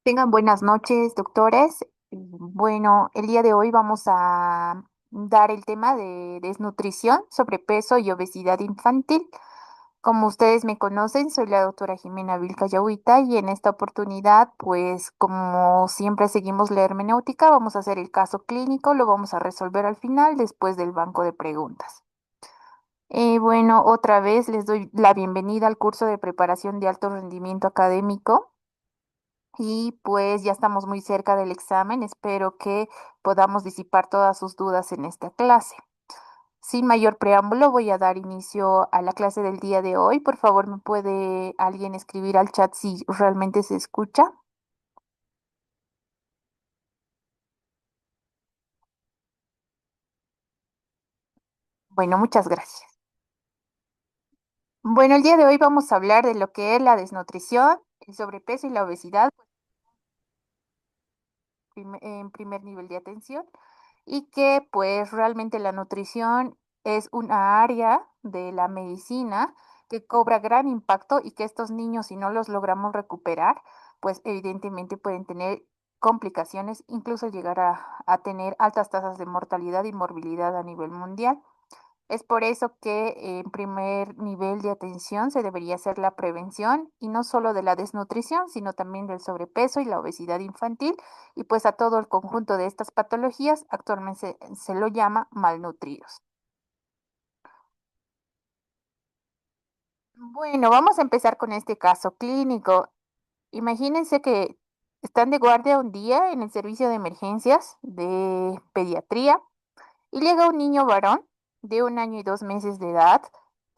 Tengan buenas noches, doctores. Bueno, el día de hoy vamos a dar el tema de desnutrición, sobrepeso y obesidad infantil. Como ustedes me conocen, soy la doctora Jimena Vilca Yahuita y en esta oportunidad, pues como siempre seguimos la hermenéutica, vamos a hacer el caso clínico, lo vamos a resolver al final después del banco de preguntas. Bueno, otra vez les doy la bienvenida al curso de preparación de alto rendimiento académico. Y pues ya estamos muy cerca del examen. Espero que podamos disipar todas sus dudas en esta clase. Sin mayor preámbulo, voy a dar inicio a la clase del día de hoy. Por favor, ¿me puede alguien escribir al chat si realmente se escucha? Bueno, muchas gracias. Bueno, el día de hoy vamos a hablar de lo que es la desnutrición, el sobrepeso y la obesidad. En primer nivel de atención y que pues realmente la nutrición es una área de la medicina que cobra gran impacto y que estos niños si no los logramos recuperar, pues evidentemente pueden tener complicaciones, incluso llegar a tener altas tasas de mortalidad y morbilidad a nivel mundial. Es por eso que en primer nivel de atención se debería hacer la prevención y no solo de la desnutrición, sino también del sobrepeso y la obesidad infantil y pues a todo el conjunto de estas patologías actualmente se lo llama malnutridos. Bueno, vamos a empezar con este caso clínico. Imagínense que están de guardia un día en el servicio de emergencias de pediatría. Y llega un niño varón de 1 año y 2 meses de edad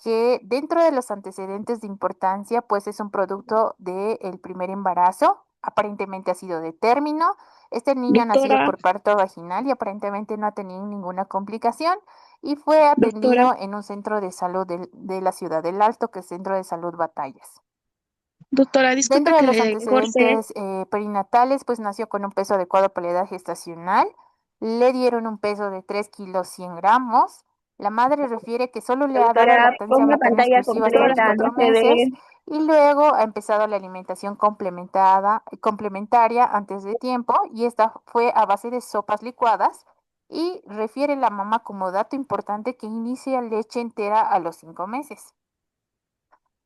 que dentro de los antecedentes de importancia, pues es un producto del primer embarazo. Aparentemente ha sido de término. Este niño ha nacido Doctora, por parto vaginal y aparentemente no ha tenido ninguna complicación y fue doctora, atendido en un centro de salud de la ciudad del Alto, que es Centro de Salud Batallas. doctora, disculpe Dentro de que los le corte. antecedentes perinatales, pues nació con un peso adecuado para la edad gestacional. Le dieron un peso de 3 kilos 100 gramos. La madre refiere que solo le ha dado Doctora, lactancia ponga materna pantalla exclusiva hasta los completa, no 4 meses se ve. y luego ha empezado la alimentación complementaria antes de tiempo y esta fue a base de sopas licuadas y refiere la mamá como dato importante que inicia leche entera a los 5 meses.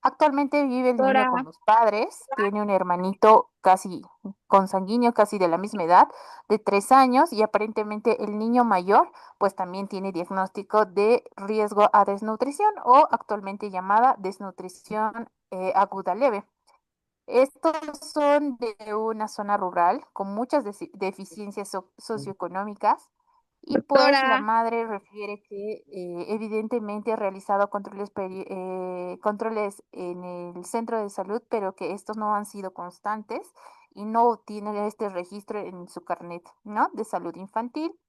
Actualmente vive el niño Doctora, con los padres, tiene un hermanito casi consanguíneo, casi de la misma edad, de 3 años, y aparentemente el niño mayor, pues también tiene diagnóstico de riesgo a desnutrición o actualmente llamada desnutrición aguda leve. Estos son de una zona rural con muchas deficiencias socioeconómicas y pues la doctora, madre refiere que evidentemente ha realizado controles en el centro de salud, pero que estos no han sido constantes y no tiene este registro en su carnet, ¿no? De salud infantil.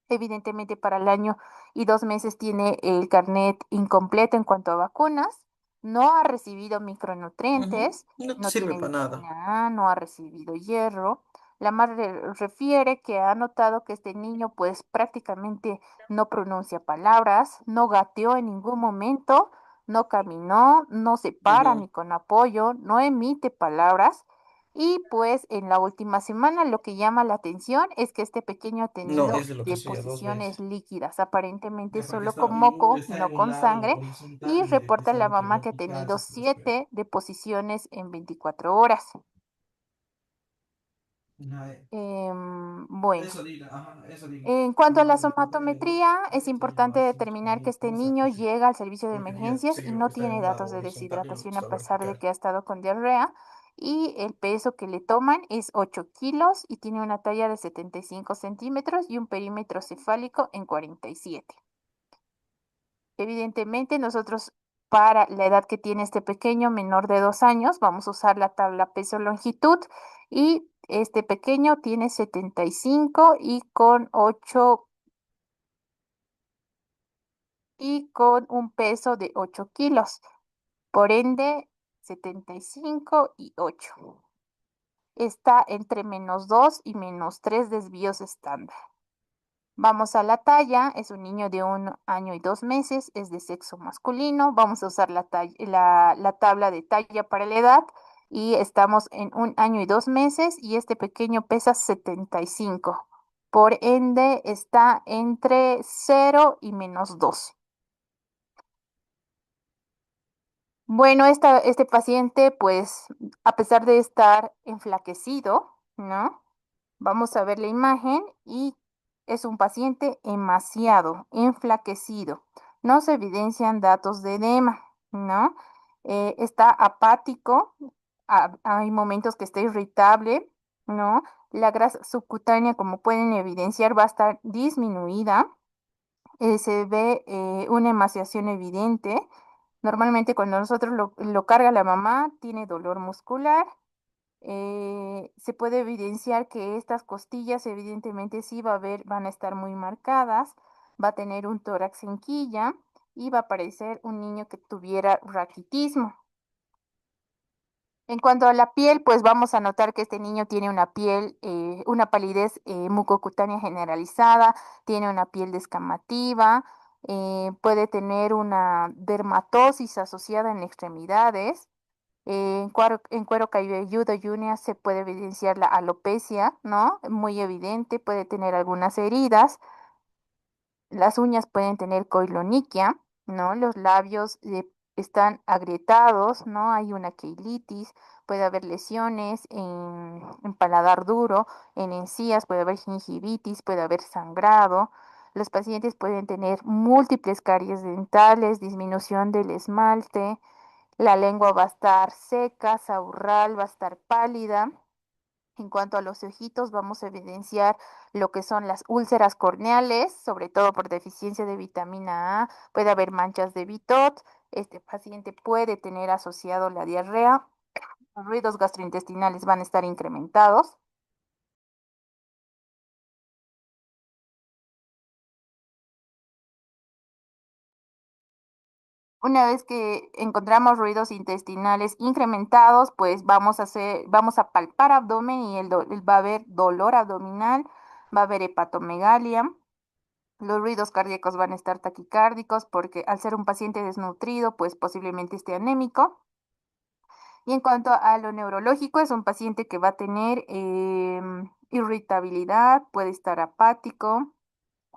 Evidentemente para el 1 año y 2 meses tiene el carnet incompleto en cuanto a vacunas, no ha recibido Ujú. micronutrientes, No te no sirve tiene para nada. vitamina A, no ha recibido hierro. La madre refiere que ha notado que este niño pues prácticamente no pronuncia palabras, no gateó en ningún momento, no caminó, no se para Ya. ni con apoyo, no emite palabras. Y pues en la última semana lo que llama la atención es que este pequeño ha No, tenido es de lo que hacía dos deposiciones veces. líquidas, aparentemente Ya, porque solo está, con y moco, está no en un con lado en la sangre, y horizontal y de reporta costado la otro mamá que ha vertical, tenido así por los pelos. 7 deposiciones en 24 horas. Bueno. Eso dile, ajá, eso dile. En cuanto a Mamá, la dile, cuando le digo, somatometría, es ay, soy yo, importante así, determinar que como, este como se niño puso. llega al servicio de Porque ella emergencias sí y creo que no está en tiene un datos lado de horizontal y el otro deshidratación a está pesar de vertical. que ha estado con diarrea y el peso que le toman es 8 kilos y tiene una talla de 75 centímetros y un perímetro cefálico en 47. Evidentemente, nosotros para la edad que tiene este pequeño, menor de 2 años, vamos a usar la tabla peso-longitud y este pequeño tiene 75 y con 8 y con un peso de 8 kilos. Por ende, 75 y 8. Está entre -2 y -3 desvíos estándar. Vamos a la talla, es un niño de 1 año y 2 meses, es de sexo masculino. Vamos a usar la tabla de talla para la edad y estamos en 1 año y 2 meses y este pequeño pesa 75. Por ende, está entre 0 y -2. Bueno, este paciente, pues, a pesar de estar enflaquecido, ¿no? Vamos a ver la imagen y es un paciente demasiado enflaquecido. No se evidencian datos de edema, ¿no? Está apático, hay momentos que está irritable, ¿no? La grasa subcutánea, como pueden evidenciar, va a estar disminuida. Se ve una emaciación evidente. Normalmente cuando nosotros lo carga la mamá, tiene dolor muscular. Se puede evidenciar que estas costillas evidentemente sí van a estar muy marcadas, va a tener un tórax en quilla y va a parecer un niño que tuviera raquitismo. En cuanto a la piel, pues vamos a notar que este niño tiene una piel, una palidez mucocutánea generalizada, tiene una piel descamativa, puede tener una dermatosis asociada en extremidades. En cuero cabelludo y uñas se puede evidenciar la alopecia, ¿no? Muy evidente, puede tener algunas heridas. Las uñas pueden tener coiloniquia, ¿no? Los labios están agrietados, ¿no? Hay una queilitis, puede haber lesiones en paladar duro, en encías, puede haber gingivitis, puede haber sangrado. Los pacientes pueden tener múltiples caries dentales, disminución del esmalte, la lengua va a estar seca, saurral, va a estar pálida. En cuanto a los ojitos, vamos a evidenciar lo que son las úlceras corneales, sobre todo por deficiencia de vitamina A. Puede haber manchas de Bitot. Este paciente puede tener asociado la diarrea. Los ruidos gastrointestinales van a estar incrementados. Una vez que encontramos ruidos intestinales incrementados, pues vamos a palpar abdomen y va a haber dolor abdominal, va a haber hepatomegalia. Los ruidos cardíacos van a estar taquicárdicos porque al ser un paciente desnutrido, pues posiblemente esté anémico. Y en cuanto a lo neurológico, es un paciente que va a tener irritabilidad, puede estar apático,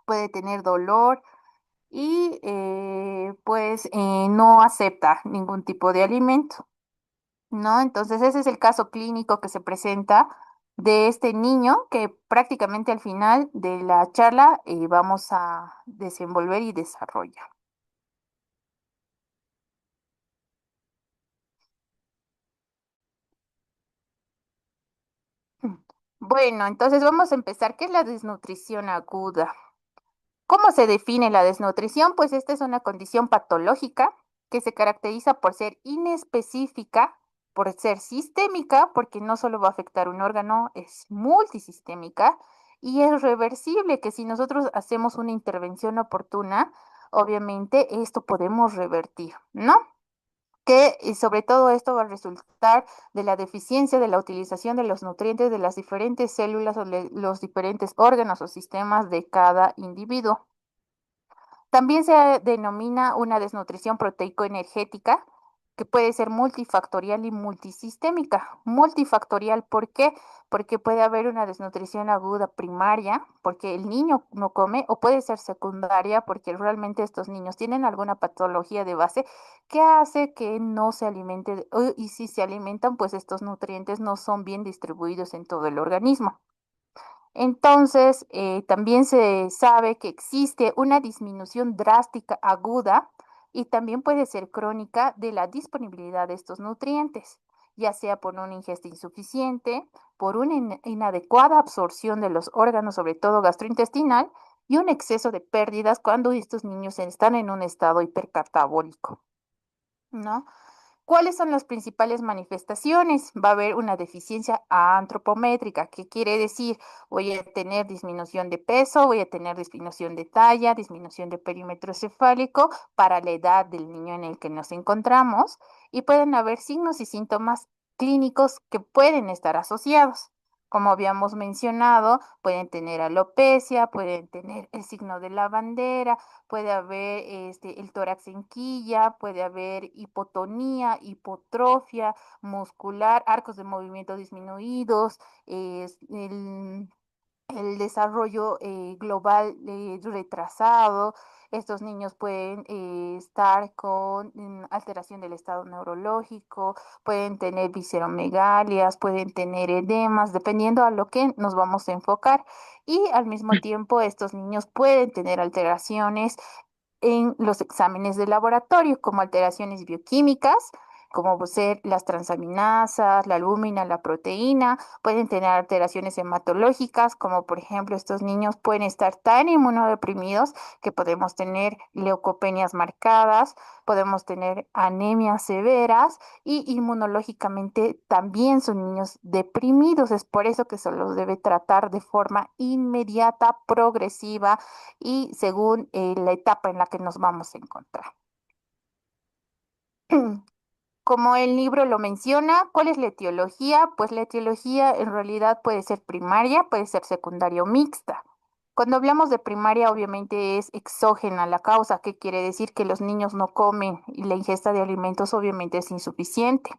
puede tener dolor y pues no acepta ningún tipo de alimento, ¿no? Entonces ese es el caso clínico que se presenta de este niño que prácticamente al final de la charla vamos a desenvolver y desarrollar. Bueno, entonces vamos a empezar. ¿Qué es la desnutrición aguda? ¿Cómo se define la desnutrición? Pues esta es una condición patológica que se caracteriza por ser inespecífica, por ser sistémica, porque no solo va a afectar un órgano, es multisistémica y es reversible, que si nosotros hacemos una intervención oportuna, obviamente esto podemos revertir, ¿no? Que y sobre todo esto va a resultar de la deficiencia de la utilización de los nutrientes de las diferentes células o los diferentes órganos o sistemas de cada individuo. También se denomina una desnutrición proteico-energética, que puede ser multifactorial y multisistémica. Multifactorial, ¿por qué? Porque puede haber una desnutrición aguda primaria, porque el niño no come, o puede ser secundaria, porque realmente estos niños tienen alguna patología de base que hace que no se alimenten, y si se alimentan, pues estos nutrientes no son bien distribuidos en todo el organismo. Entonces, también se sabe que existe una disminución drástica aguda y también puede ser crónica de la disponibilidad de estos nutrientes, ya sea por una ingesta insuficiente, por una inadecuada absorción de los órganos, sobre todo gastrointestinal, y un exceso de pérdidas cuando estos niños están en un estado hipercatabólico, ¿no? ¿Cuáles son las principales manifestaciones? Va a haber una deficiencia antropométrica, que quiere decir voy a tener disminución de peso, voy a tener disminución de talla, disminución de perímetro cefálico para la edad del niño en el que nos encontramos y pueden haber signos y síntomas clínicos que pueden estar asociados. Como habíamos mencionado, pueden tener alopecia, pueden tener el signo de la bandera, puede haber el tórax en quilla, puede haber hipotonía, hipotrofia muscular, arcos de movimiento disminuidos, el desarrollo global retrasado. Estos niños pueden estar con alteración del estado neurológico, pueden tener visceromegalias, pueden tener edemas, dependiendo a lo que nos vamos a enfocar. Y al mismo tiempo, estos niños pueden tener alteraciones en los exámenes de laboratorio, como alteraciones bioquímicas, como ser las transaminasas, la albúmina, la proteína, pueden tener alteraciones hematológicas, como por ejemplo estos niños pueden estar tan inmunodeprimidos que podemos tener leucopenias marcadas, podemos tener anemias severas y inmunológicamente también son niños deprimidos. Es por eso que se los debe tratar de forma inmediata, progresiva y según la etapa en la que nos vamos a encontrar. Como el libro lo menciona, ¿cuál es la etiología? Pues la etiología en realidad puede ser primaria, puede ser secundaria o mixta. Cuando hablamos de primaria, obviamente es exógena la causa, que quiere decir que los niños no comen y la ingesta de alimentos obviamente es insuficiente.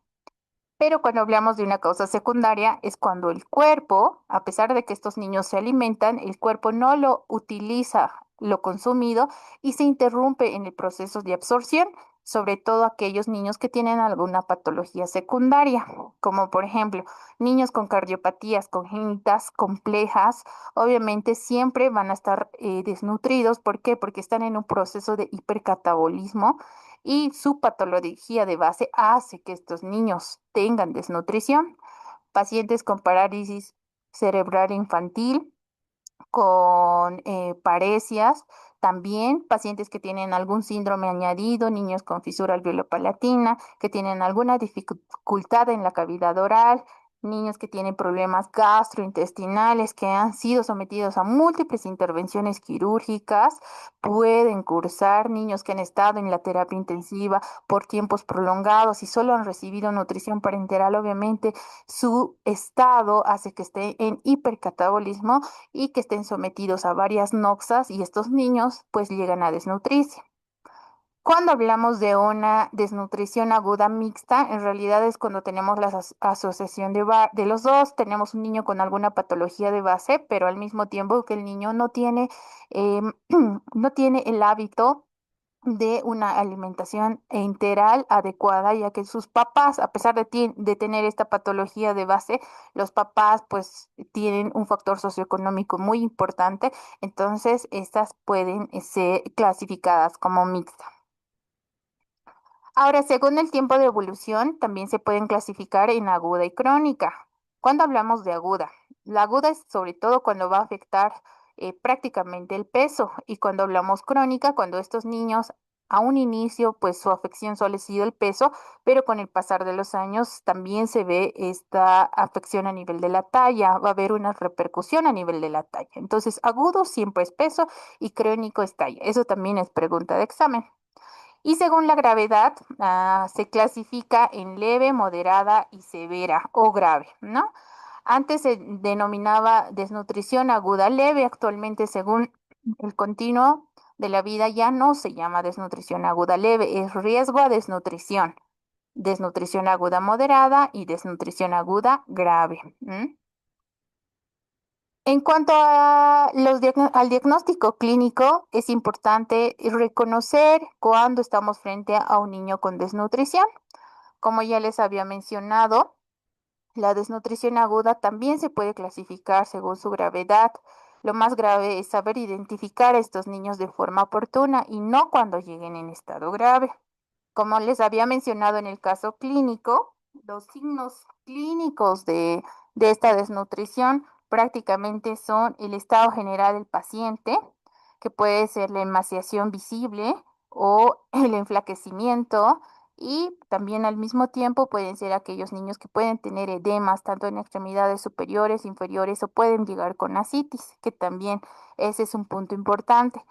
Pero cuando hablamos de una causa secundaria es cuando el cuerpo, a pesar de que estos niños se alimentan, el cuerpo no lo utiliza lo consumido y se interrumpe en el proceso de absorción, sobre todo aquellos niños que tienen alguna patología secundaria, como por ejemplo niños con cardiopatías congénitas complejas, obviamente siempre van a estar desnutridos. ¿Por qué? Porque están en un proceso de hipercatabolismo y su patología de base hace que estos niños tengan desnutrición. Pacientes con parálisis cerebral infantil, con parecias, también pacientes que tienen algún síndrome añadido, niños con fisura alveolo-palatina, que tienen alguna dificultad en la cavidad oral, niños que tienen problemas gastrointestinales, que han sido sometidos a múltiples intervenciones quirúrgicas, pueden cursar, niños que han estado en la terapia intensiva por tiempos prolongados y solo han recibido nutrición parenteral, obviamente su estado hace que esté en hipercatabolismo y que estén sometidos a varias noxas y estos niños pues llegan a desnutrirse. Cuando hablamos de una desnutrición aguda mixta, en realidad es cuando tenemos la asociación de los dos, tenemos un niño con alguna patología de base, pero al mismo tiempo que el niño no tiene, no tiene el hábito de una alimentación integral adecuada, ya que sus papás, a pesar de tener esta patología de base, los papás pues tienen un factor socioeconómico muy importante, entonces estas pueden ser clasificadas como mixtas. Ahora, según el tiempo de evolución, también se pueden clasificar en aguda y crónica. Cuando hablamos de aguda, la aguda es sobre todo cuando va a afectar prácticamente el peso y cuando hablamos crónica, cuando estos niños a un inicio, pues su afección solo ha sido el peso, pero con el pasar de los años también se ve esta afección a nivel de la talla, va a haber una repercusión a nivel de la talla. Entonces, agudo siempre es peso y crónico es talla. Eso también es pregunta de examen. Y según la gravedad, se clasifica en leve, moderada y severa o grave, ¿no? Antes se denominaba desnutrición aguda leve, actualmente según el continuo de la vida ya no se llama desnutrición aguda leve, es riesgo a desnutrición, desnutrición aguda moderada y desnutrición aguda grave. En cuanto a al diagnóstico clínico, es importante reconocer cuando estamos frente a un niño con desnutrición. Como ya les había mencionado, la desnutrición aguda también se puede clasificar según su gravedad. Lo más grave es saber identificar a estos niños de forma oportuna y no cuando lleguen en estado grave. Como les había mencionado en el caso clínico, los signos clínicos de esta desnutrición prácticamente son el estado general del paciente, que puede ser la emaciación visible o el enflaquecimiento, y también al mismo tiempo pueden ser aquellos niños que pueden tener edemas tanto en extremidades superiores, inferiores o pueden llegar con ascitis, que también ese es un punto importante.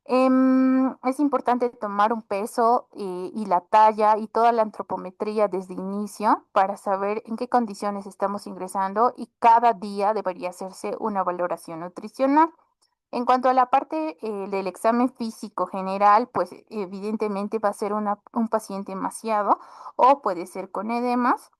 Es importante tomar un peso y la talla y toda la antropometría desde inicio para saber en qué condiciones estamos ingresando y cada día debería hacerse una valoración nutricional. En cuanto a la parte del examen físico general, pues evidentemente va a ser un paciente emaciado o puede ser con edemas.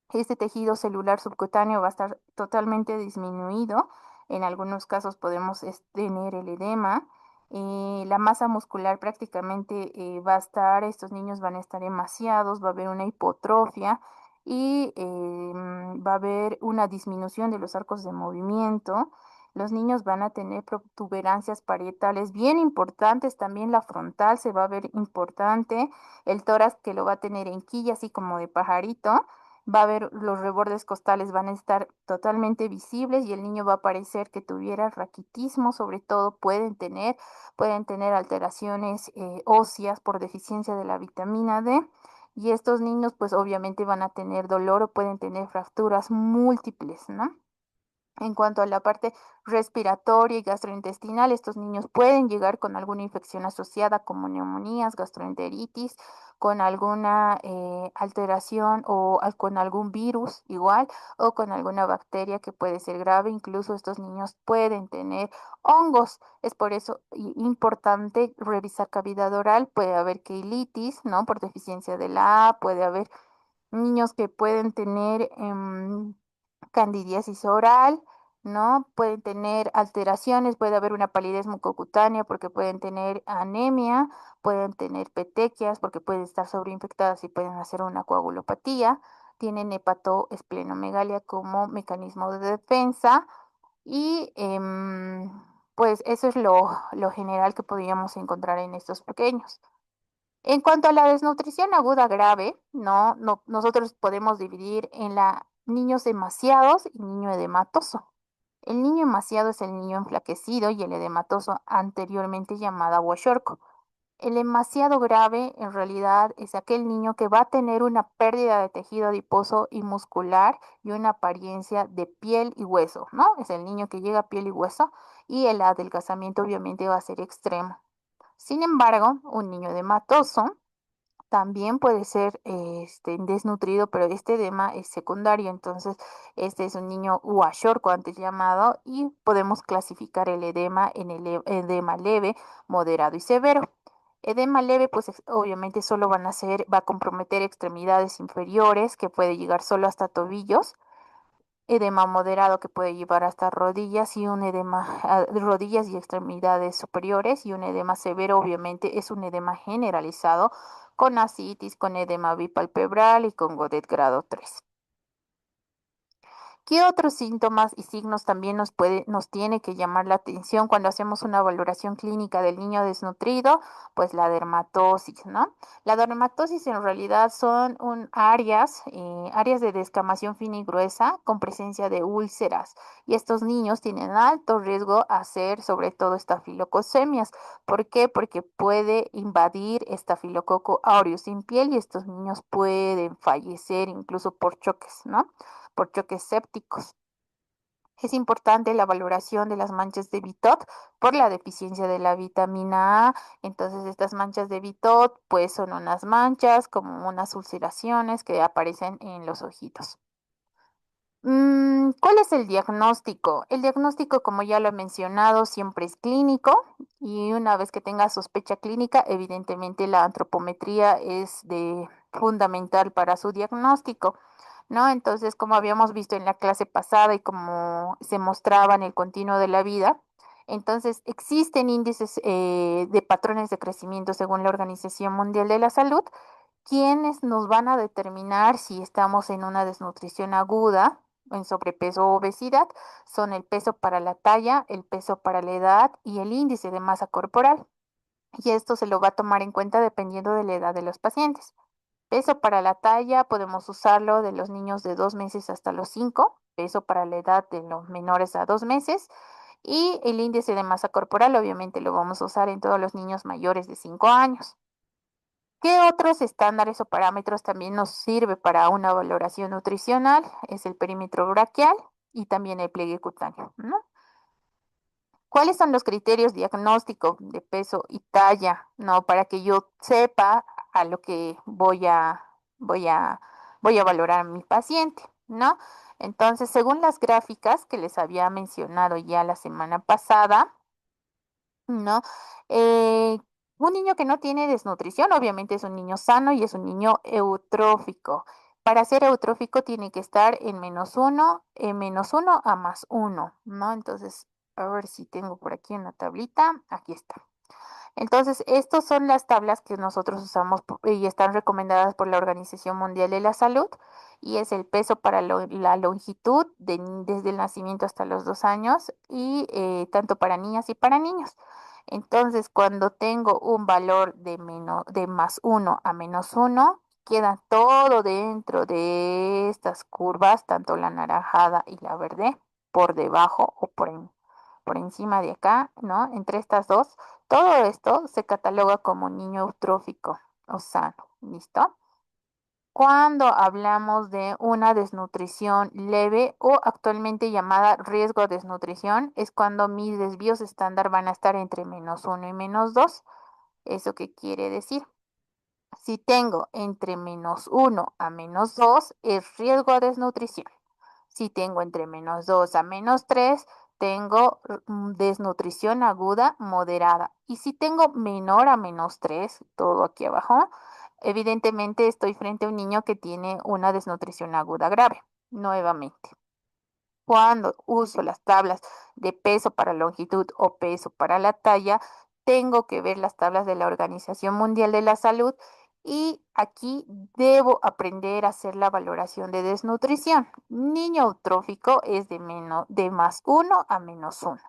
Este tejido celular subcutáneo va a estar totalmente disminuido. En algunos casos podemos tener el edema. La masa muscular prácticamente va a estar, estos niños van a estar emaciados, va a haber una hipotrofia y va a haber una disminución de los arcos de movimiento. Los niños van a tener protuberancias parietales bien importantes, también la frontal se va a ver importante, el tórax que lo va a tener en quilla, así como de pajarito. Va a haber los rebordes costales van a estar totalmente visibles y el niño va a parecer que tuviera raquitismo, sobre todo pueden tener alteraciones óseas por deficiencia de la vitamina D. Y estos niños pues obviamente van a tener dolor o pueden tener fracturas múltiples, ¿no? En cuanto a la parte respiratoria y gastrointestinal, estos niños pueden llegar con alguna infección asociada como neumonías, gastroenteritis, con alguna alteración o con algún virus igual o con alguna bacteria que puede ser grave. Incluso estos niños pueden tener hongos. Es por eso importante revisar cavidad oral. Puede haber queilitis, ¿no? Por deficiencia de la A, puede haber niños que pueden tener candidiasis oral, ¿no? Pueden tener alteraciones, puede haber una palidez mucocutánea porque pueden tener anemia, pueden tener petequias porque pueden estar sobreinfectadas y pueden hacer una coagulopatía, tienen hepatoesplenomegalia como mecanismo de defensa y pues eso es lo general que podríamos encontrar en estos pequeños. En cuanto a la desnutrición aguda grave, nosotros podemos dividir en la niños emaciados y niño edematoso. El niño emaciado es el niño enflaquecido y el edematoso anteriormente llamada huashorco. El emaciado grave en realidad es aquel niño que va a tener una pérdida de tejido adiposo y muscular y una apariencia de piel y hueso, ¿no? Es el niño que llega a piel y hueso y el adelgazamiento obviamente va a ser extremo. Sin embargo, un niño edematoso también puede ser desnutrido, pero este edema es secundario, entonces este es un niño huashorco antes llamado y podemos clasificar el edema en el edema leve, moderado y severo. Edema leve, pues obviamente solo va a comprometer extremidades inferiores, que puede llegar solo hasta tobillos, edema moderado que puede llevar hasta rodillas y un edema rodillas y extremidades superiores y un edema severo obviamente es un edema generalizado con ascitis, con edema bipalpebral y con Godet grado 3. ¿Qué otros síntomas y signos también nos tiene que llamar la atención cuando hacemos una valoración clínica del niño desnutrido? Pues la dermatosis, ¿no? La dermatosis en realidad son áreas de descamación fina y gruesa con presencia de úlceras. Y estos niños tienen alto riesgo a hacer sobre todo estafilococemias. ¿Por qué? Porque puede invadir estafilococo aureus sin piel y estos niños pueden fallecer incluso por choques, ¿no? Por choques sépticos. Es importante la valoración de las manchas de Bitot por la deficiencia de la vitamina A. Entonces, estas manchas de Bitot, pues son unas manchas como unas ulceraciones que aparecen en los ojitos. ¿Cuál es el diagnóstico? El diagnóstico, como ya lo he mencionado, siempre es clínico y una vez que tenga sospecha clínica, evidentemente la antropometría es fundamental para su diagnóstico, ¿no? Entonces, como habíamos visto en la clase pasada y como se mostraba en el continuo de la vida, entonces existen índices de patrones de crecimiento según la Organización Mundial de la Salud quienes nos van a determinar si estamos en una desnutrición aguda, en sobrepeso o obesidad, son el peso para la talla, el peso para la edad y el índice de masa corporal. Y esto se lo va a tomar en cuenta dependiendo de la edad de los pacientes. Peso para la talla podemos usarlo de los niños de 2 meses hasta los 5, peso para la edad de los menores a 2 meses y el índice de masa corporal obviamente lo vamos a usar en todos los niños mayores de 5 años. ¿Qué otros estándares o parámetros también nos sirve para una valoración nutricional? Es el perímetro braquial y también el pliegue cutáneo, ¿no? ¿Cuáles son los criterios diagnóstico de peso y talla? ¿No? Para que yo sepa a lo que voy a, voy a valorar a mi paciente, ¿no? Entonces, según las gráficas que les había mencionado ya la semana pasada, ¿no? Eh, un niño que no tiene desnutrición, obviamente es un niño sano y es un niño eutrófico. Para ser eutrófico tiene que estar en menos uno a más uno, ¿no? Entonces, a ver si tengo por aquí una tablita. Aquí está. Entonces, estas son las tablas que nosotros usamos y están recomendadas por la Organización Mundial de la Salud y es el peso para la longitud desde el nacimiento hasta los 2 años y tanto para niñas y para niños. Entonces, cuando tengo un valor de más uno a menos uno, queda todo dentro de estas curvas, tanto la naranjada y la verde, por debajo o por encima de acá, ¿no? Entre estas dos. Todo esto se cataloga como niño eutrófico o sano, ¿listo? Cuando hablamos de una desnutrición leve o actualmente llamada riesgo de desnutrición, es cuando mis desvíos estándar van a estar entre menos uno y menos 2. ¿Eso qué quiere decir? Si tengo entre menos uno a menos 2 es riesgo de desnutrición. Si tengo entre menos 2 a menos 3 tengo desnutrición aguda moderada. Y si tengo menor a menos 3 todo aquí abajo, evidentemente estoy frente a un niño que tiene una desnutrición aguda grave. Nuevamente, cuando uso las tablas de peso para longitud o peso para la talla, tengo que ver las tablas de la Organización Mundial de la Salud y aquí debo aprender a hacer la valoración de desnutrición. Niño eutrófico es de más uno a menos uno.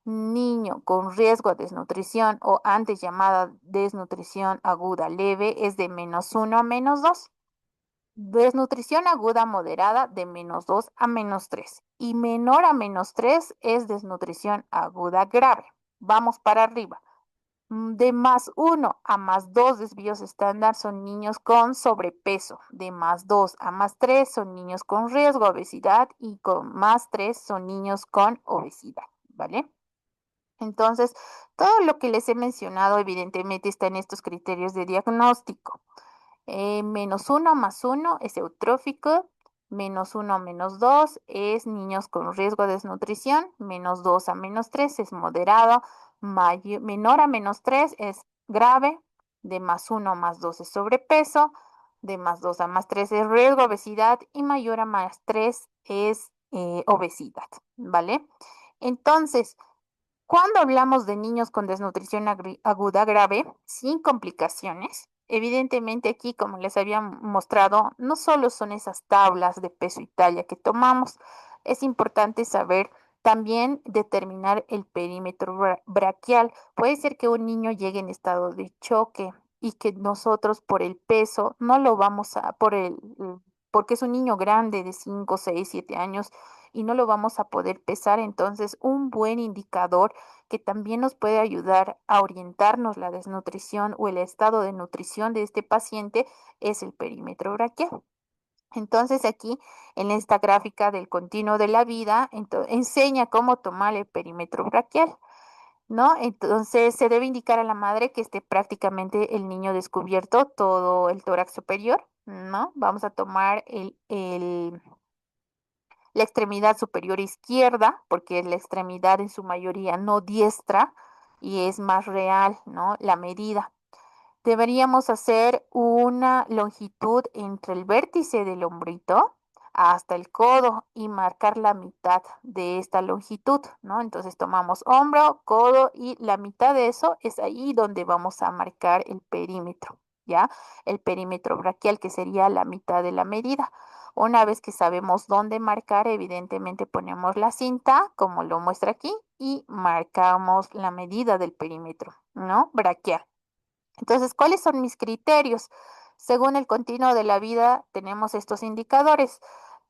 Niño con riesgo de desnutrición o antes llamada desnutrición aguda leve es de menos uno a menos 2. Desnutrición aguda moderada de menos 2 a menos 3 y menor a menos 3 es desnutrición aguda grave. Vamos para arriba. De más uno a más 2 desvíos estándar son niños con sobrepeso. De más 2 a más 3 son niños con riesgo de obesidad y con más 3 son niños con obesidad, ¿vale? Entonces, todo lo que les he mencionado evidentemente está en estos criterios de diagnóstico. Menos uno más uno es eutrófico, menos uno a menos 2 es niños con riesgo de desnutrición, menos 2 a menos 3 es moderado, menor a menos 3 es grave, de más uno a más 2 es sobrepeso, de más 2 a más 3 es riesgo de obesidad y mayor a más 3 es obesidad, ¿vale? Entonces, cuando hablamos de niños con desnutrición aguda grave, sin complicaciones, evidentemente aquí, como les había mostrado, no solo son esas tablas de peso y talla que tomamos, es importante saber también determinar el perímetro braquial. Puede ser que un niño llegue en estado de choque y que nosotros por el peso no lo vamos a, porque es un niño grande de 5, 6, 7 años y no lo vamos a poder pesar, entonces un buen indicador que también nos puede ayudar a orientarnos la desnutrición o el estado de nutrición de este paciente es el perímetro braquial. Entonces aquí en esta gráfica del continuo de la vida enseña cómo tomar el perímetro braquial, ¿no? Entonces se debe indicar a la madre que esté prácticamente el niño descubierto todo el tórax superior, ¿no? Vamos a tomar la extremidad superior izquierda, porque es la extremidad en su mayoría no diestra y es más real, ¿no? La medida. Deberíamos hacer una longitud entre el vértice del hombrito hasta el codo y marcar la mitad de esta longitud, ¿no? Entonces tomamos hombro, codo y la mitad de eso es ahí donde vamos a marcar el perímetro, ¿ya? El perímetro braquial que sería la mitad de la medida. Una vez que sabemos dónde marcar, evidentemente ponemos la cinta, como lo muestra aquí, y marcamos la medida del perímetro, ¿no? Braquial. Entonces, ¿cuáles son mis criterios? Según el continuo de la vida, tenemos estos indicadores.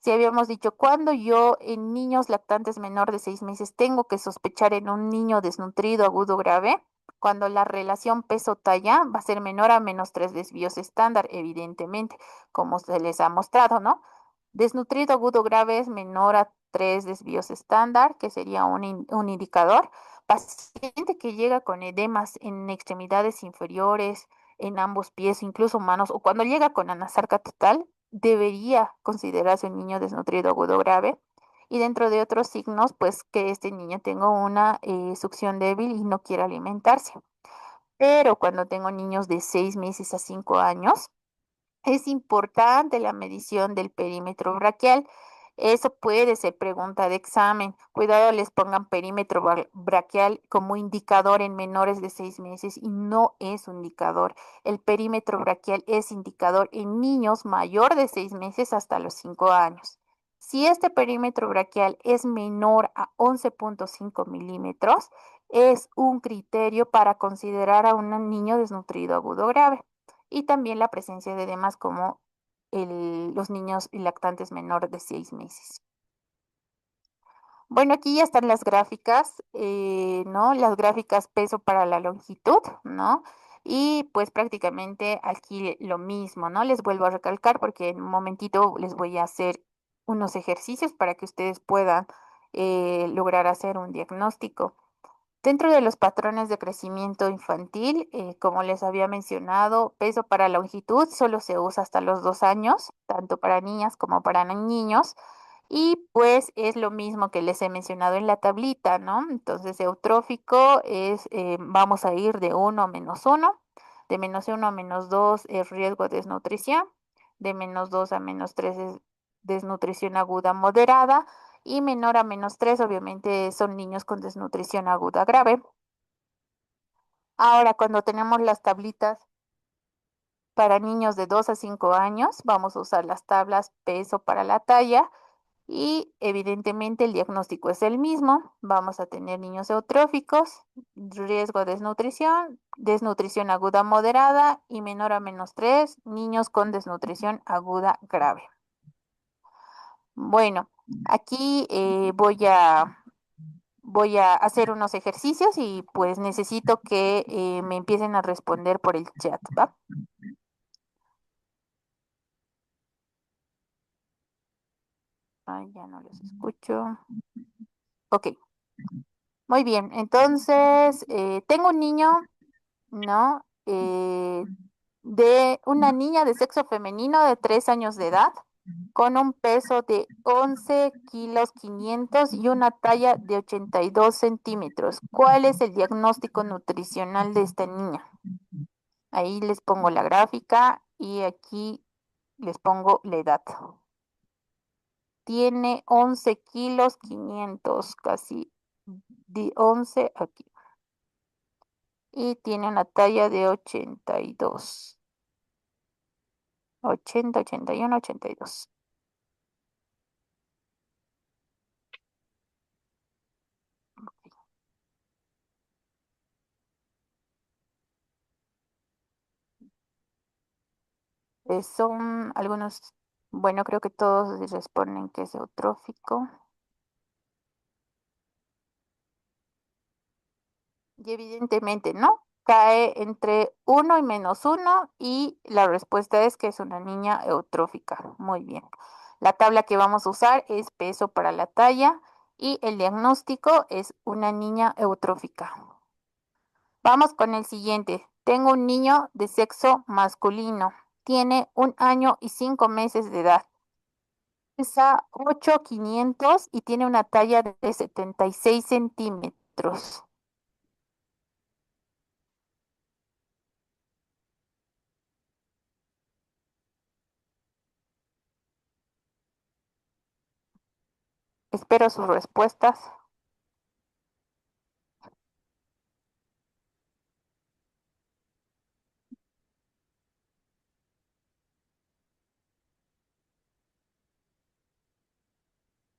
Si habíamos dicho, cuando yo en niños lactantes menor de 6 meses tengo que sospechar en un niño desnutrido agudo grave, cuando la relación peso-talla va a ser menor a menos 3 desvíos estándar, evidentemente, como se les ha mostrado, ¿no? Desnutrido agudo grave es menor a 3 desvíos estándar, que sería un indicador. paciente que llega con edemas en extremidades inferiores, en ambos pies, incluso manos, o cuando llega con anasarca total, debería considerarse un niño desnutrido agudo grave. Y dentro de otros signos, pues que este niño tenga una succión débil y no quiera alimentarse. Pero cuando tengo niños de 6 meses a 5 años, es importante la medición del perímetro braquial. Eso puede ser pregunta de examen. Cuidado, les pongan perímetro braquial como indicador en menores de 6 meses y no es un indicador. El perímetro braquial es indicador en niños mayor de 6 meses hasta los 5 años. Si este perímetro braquial es menor a 11,5 milímetros, es un criterio para considerar a un niño desnutrido agudo grave y también la presencia de edemas como los niños y lactantes menores de 6 meses. Bueno, aquí ya están las gráficas, ¿no? Las gráficas peso para la longitud, ¿no? Y pues prácticamente aquí lo mismo, ¿no? Les vuelvo a recalcar porque en un momentito les voy a hacer unos ejercicios para que ustedes puedan lograr hacer un diagnóstico. Dentro de los patrones de crecimiento infantil, como les había mencionado, peso para longitud solo se usa hasta los 2 años, tanto para niñas como para niños. Y pues es lo mismo que les he mencionado en la tablita, ¿no? Entonces, eutrófico es, vamos a ir de 1 a -1, de -1 a -2 es riesgo de desnutrición, de -2 a -3 es desnutrición aguda moderada y menor a -3 obviamente son niños con desnutrición aguda grave. Ahora, cuando tenemos las tablitas para niños de 2 a 5 años, vamos a usar las tablas peso para la talla y evidentemente el diagnóstico es el mismo. Vamos a tener niños eutróficos, riesgo de desnutrición, desnutrición aguda moderada y menor a -3, niños con desnutrición aguda grave. Bueno, aquí voy a hacer unos ejercicios y pues necesito que me empiecen a responder por el chat, ¿va? Ay, ya no los escucho. Ok, muy bien. Entonces, tengo un niño, ¿no? De una niña de sexo femenino de 3 años de edad, con un peso de 11 kilos 500 y una talla de 82 centímetros. ¿Cuál es el diagnóstico nutricional de esta niña? Ahí les pongo la gráfica y aquí les pongo la edad. Tiene 11 kilos 500, casi de 11 aquí. Y tiene una talla de 82, 80, 81, 82. Son algunos, bueno, creo que todos responden que es eutrófico. Y evidentemente no, cae entre 1 y -1 y la respuesta es que es una niña eutrófica. Muy bien. La tabla que vamos a usar es peso para la talla y el diagnóstico es una niña eutrófica. Vamos con el siguiente. Tengo un niño de sexo masculino. Tiene 1 año y 5 meses de edad. Pesa 8,500 y tiene una talla de 76 centímetros. Espero sus respuestas.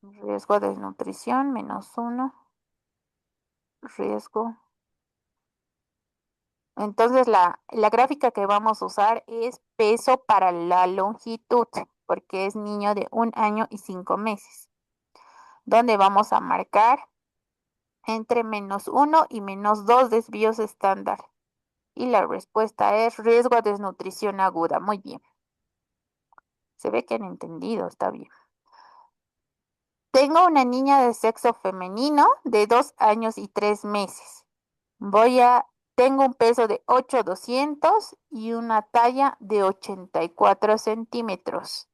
Riesgo de desnutrición, -1. Riesgo. Entonces, la gráfica que vamos a usar es peso para la longitud, porque es niño de 1 año y 5 meses, donde vamos a marcar entre -1 y -2 desvíos estándar. Y la respuesta es riesgo de desnutrición aguda. Muy bien. Se ve que han entendido, está bien. Tengo una niña de sexo femenino de 2 años y 3 meses. Voy a, tengo un peso de 8,200 y una talla de 84 centímetros.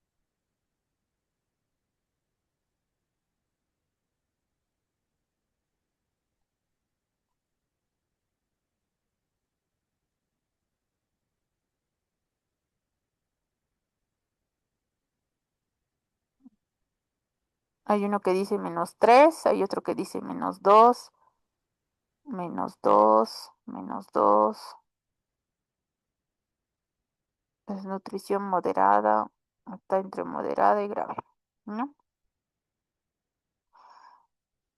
Hay uno que dice -3, hay otro que dice -2, -2, -2. Desnutrición moderada, está entre moderada y grave, ¿no?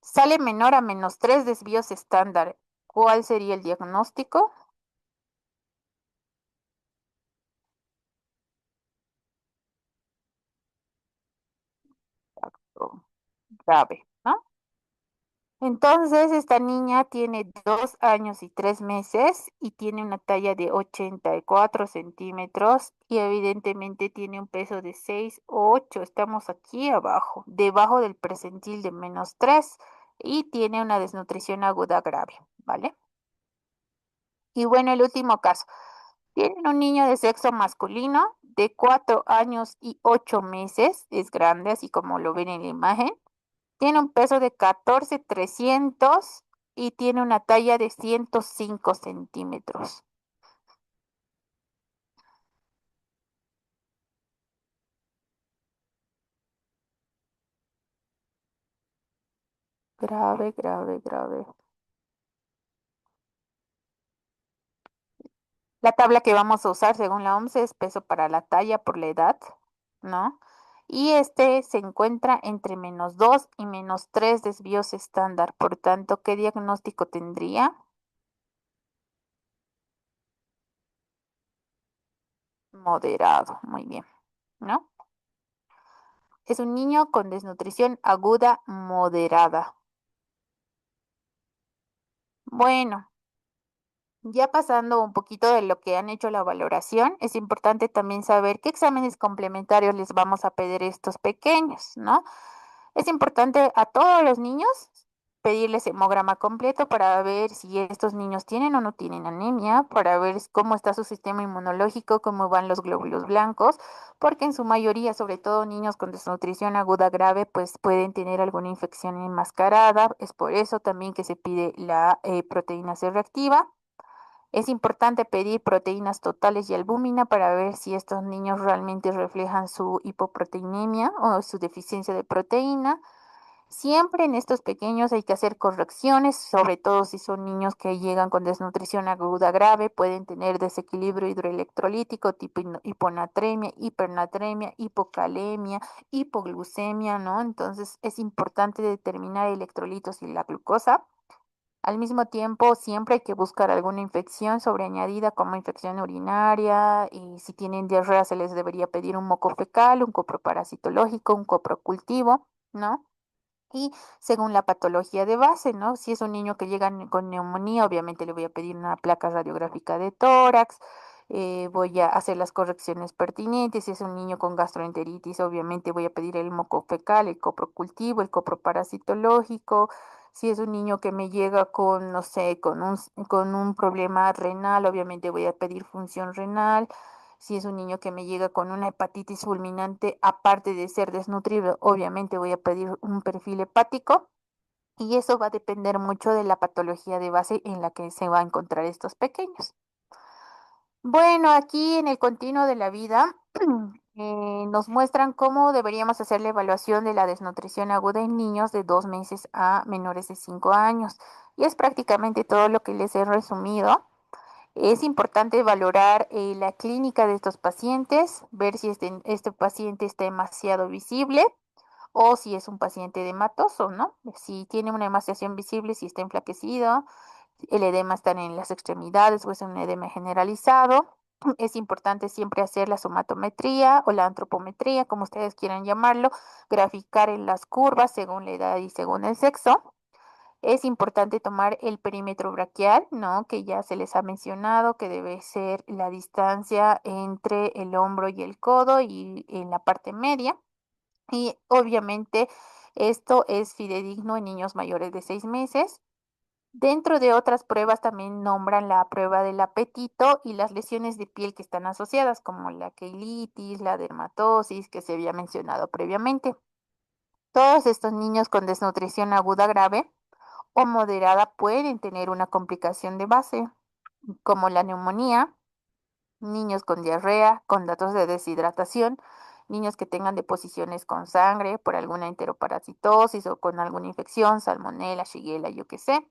Sale menor a -3 desvíos estándar. ¿Cuál sería el diagnóstico? Oh, grave, ¿no? Entonces, esta niña tiene 2 años y 3 meses y tiene una talla de 84 centímetros y evidentemente tiene un peso de 6 o 8. Estamos aquí abajo, debajo del percentil de -3 y tiene una desnutrición aguda grave, ¿vale? Y bueno, el último caso. Tienen un niño de sexo masculino de 4 años y 8 meses, es grande, así como lo ven en la imagen. Tiene un peso de 14,300 y tiene una talla de 105 centímetros. Grave, grave, grave. La tabla que vamos a usar según la OMS es peso para la talla por la edad, ¿no? Y este se encuentra entre -2 y -3 desvíos estándar. Por tanto, ¿qué diagnóstico tendría? Moderado, muy bien, ¿no? Es un niño con desnutrición aguda moderada. Bueno, ya pasando un poquito de lo que han hecho la valoración, es importante también saber qué exámenes complementarios les vamos a pedir a estos pequeños, ¿no? Es importante a todos los niños pedirles hemograma completo para ver si estos niños tienen o no tienen anemia, para ver cómo está su sistema inmunológico, cómo van los glóbulos blancos, porque en su mayoría, sobre todo niños con desnutrición aguda grave, pues pueden tener alguna infección enmascarada. Es por eso también que se pide la proteína C reactiva. Es importante pedir proteínas totales y albúmina para ver si estos niños realmente reflejan su hipoproteinemia o su deficiencia de proteína. Siempre en estos pequeños hay que hacer correcciones, sobre todo si son niños que llegan con desnutrición aguda grave, pueden tener desequilibrio hidroelectrolítico tipo hiponatremia, hipernatremia, hipocalemia, hipoglucemia, ¿no? Entonces es importante determinar electrolitos y la glucosa. Al mismo tiempo, siempre hay que buscar alguna infección sobreañadida como infección urinaria y si tienen diarrea se les debería pedir un moco fecal, un coproparasitológico, un coprocultivo, ¿no? Y según la patología de base, ¿no? Si es un niño que llega con neumonía, obviamente le voy a pedir una placa radiográfica de tórax, voy a hacer las correcciones pertinentes. Si es un niño con gastroenteritis, obviamente voy a pedir el moco fecal, el coprocultivo, el coproparasitológico. Si es un niño que me llega con, no sé, con un problema renal, obviamente voy a pedir función renal. Si es un niño que me llega con una hepatitis fulminante, aparte de ser desnutrido, obviamente voy a pedir un perfil hepático y eso va a depender mucho de la patología de base en la que se va a encontrar estos pequeños. Bueno, aquí en el continuo de la vida nos muestran cómo deberíamos hacer la evaluación de la desnutrición aguda en niños de 2 meses a menores de 5 años. Y es prácticamente todo lo que les he resumido. Es importante valorar la clínica de estos pacientes, ver si este paciente está demasiado visible o si es un paciente edematoso, ¿no? Si tiene una emaciación visible, si está enflaquecido, el edema está en las extremidades o es un edema generalizado. Es importante siempre hacer la somatometría o la antropometría, como ustedes quieran llamarlo, graficar en las curvas según la edad y según el sexo. Es importante tomar el perímetro braquial, ¿no? Que ya se les ha mencionado que debe ser la distancia entre el hombro y el codo y en la parte media. Y obviamente Esto es fidedigno en niños mayores de 6 meses. Dentro de otras pruebas también nombran la prueba del apetito y las lesiones de piel que están asociadas, como la queilitis, la dermatosis que se había mencionado previamente. Todos estos niños con desnutrición aguda grave o moderada pueden tener una complicación de base, como la neumonía, niños con diarrea, con datos de deshidratación, niños que tengan deposiciones con sangre por alguna enteroparasitosis o con alguna infección, salmonela, shigella, yo qué sé.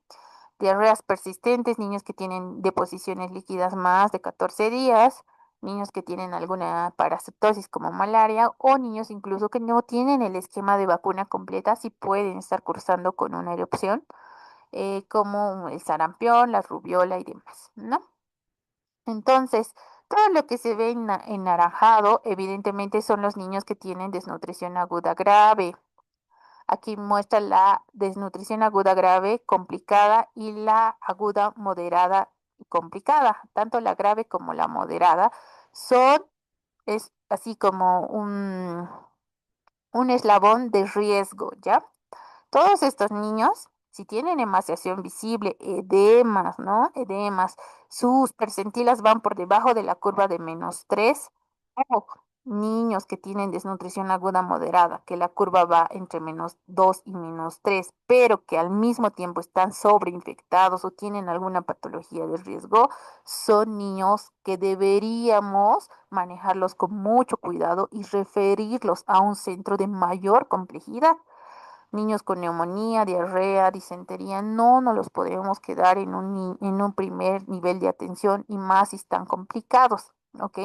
Diarreas persistentes, niños que tienen deposiciones líquidas más de 14 días, niños que tienen alguna parasitosis como malaria o niños incluso que no tienen el esquema de vacuna completa, si pueden estar cursando con una erupción, como el sarampión, la rubiola y demás, ¿no? Entonces, todo lo que se ve en naranjado, evidentemente son los niños que tienen desnutrición aguda grave. Aquí muestra la desnutrición aguda grave complicada y la aguda moderada y complicada. Tanto la grave como la moderada son, es así como un eslabón de riesgo, ¿ya? Todos estos niños, si tienen emaciación visible, edemas, ¿no? Edemas, sus percentilas van por debajo de la curva de -3, o niños que tienen desnutrición aguda moderada, que la curva va entre -2 y -3, pero que al mismo tiempo están sobreinfectados o tienen alguna patología de riesgo, son niños que deberíamos manejarlos con mucho cuidado y referirlos a un centro de mayor complejidad. Niños con neumonía, diarrea, disentería, no nos los podemos quedar en un primer nivel de atención y más si están complicados, ¿ok?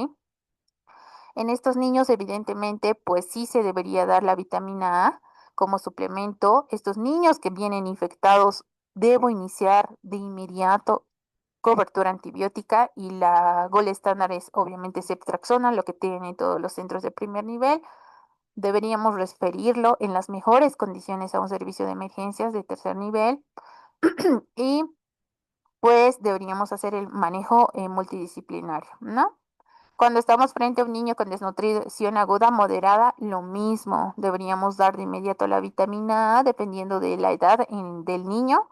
En estos niños, evidentemente, pues sí se debería dar la vitamina A como suplemento. Estos niños que vienen infectados, debo iniciar de inmediato cobertura antibiótica y la gol estándar es obviamente ceftriaxona, lo que tienen todos los centros de primer nivel. Deberíamos referirlo en las mejores condiciones a un servicio de emergencias de tercer nivel y pues deberíamos hacer el manejo multidisciplinario, ¿no? Cuando estamos frente a un niño con desnutrición aguda moderada, lo mismo. Deberíamos dar de inmediato la vitamina A dependiendo de la edad del niño.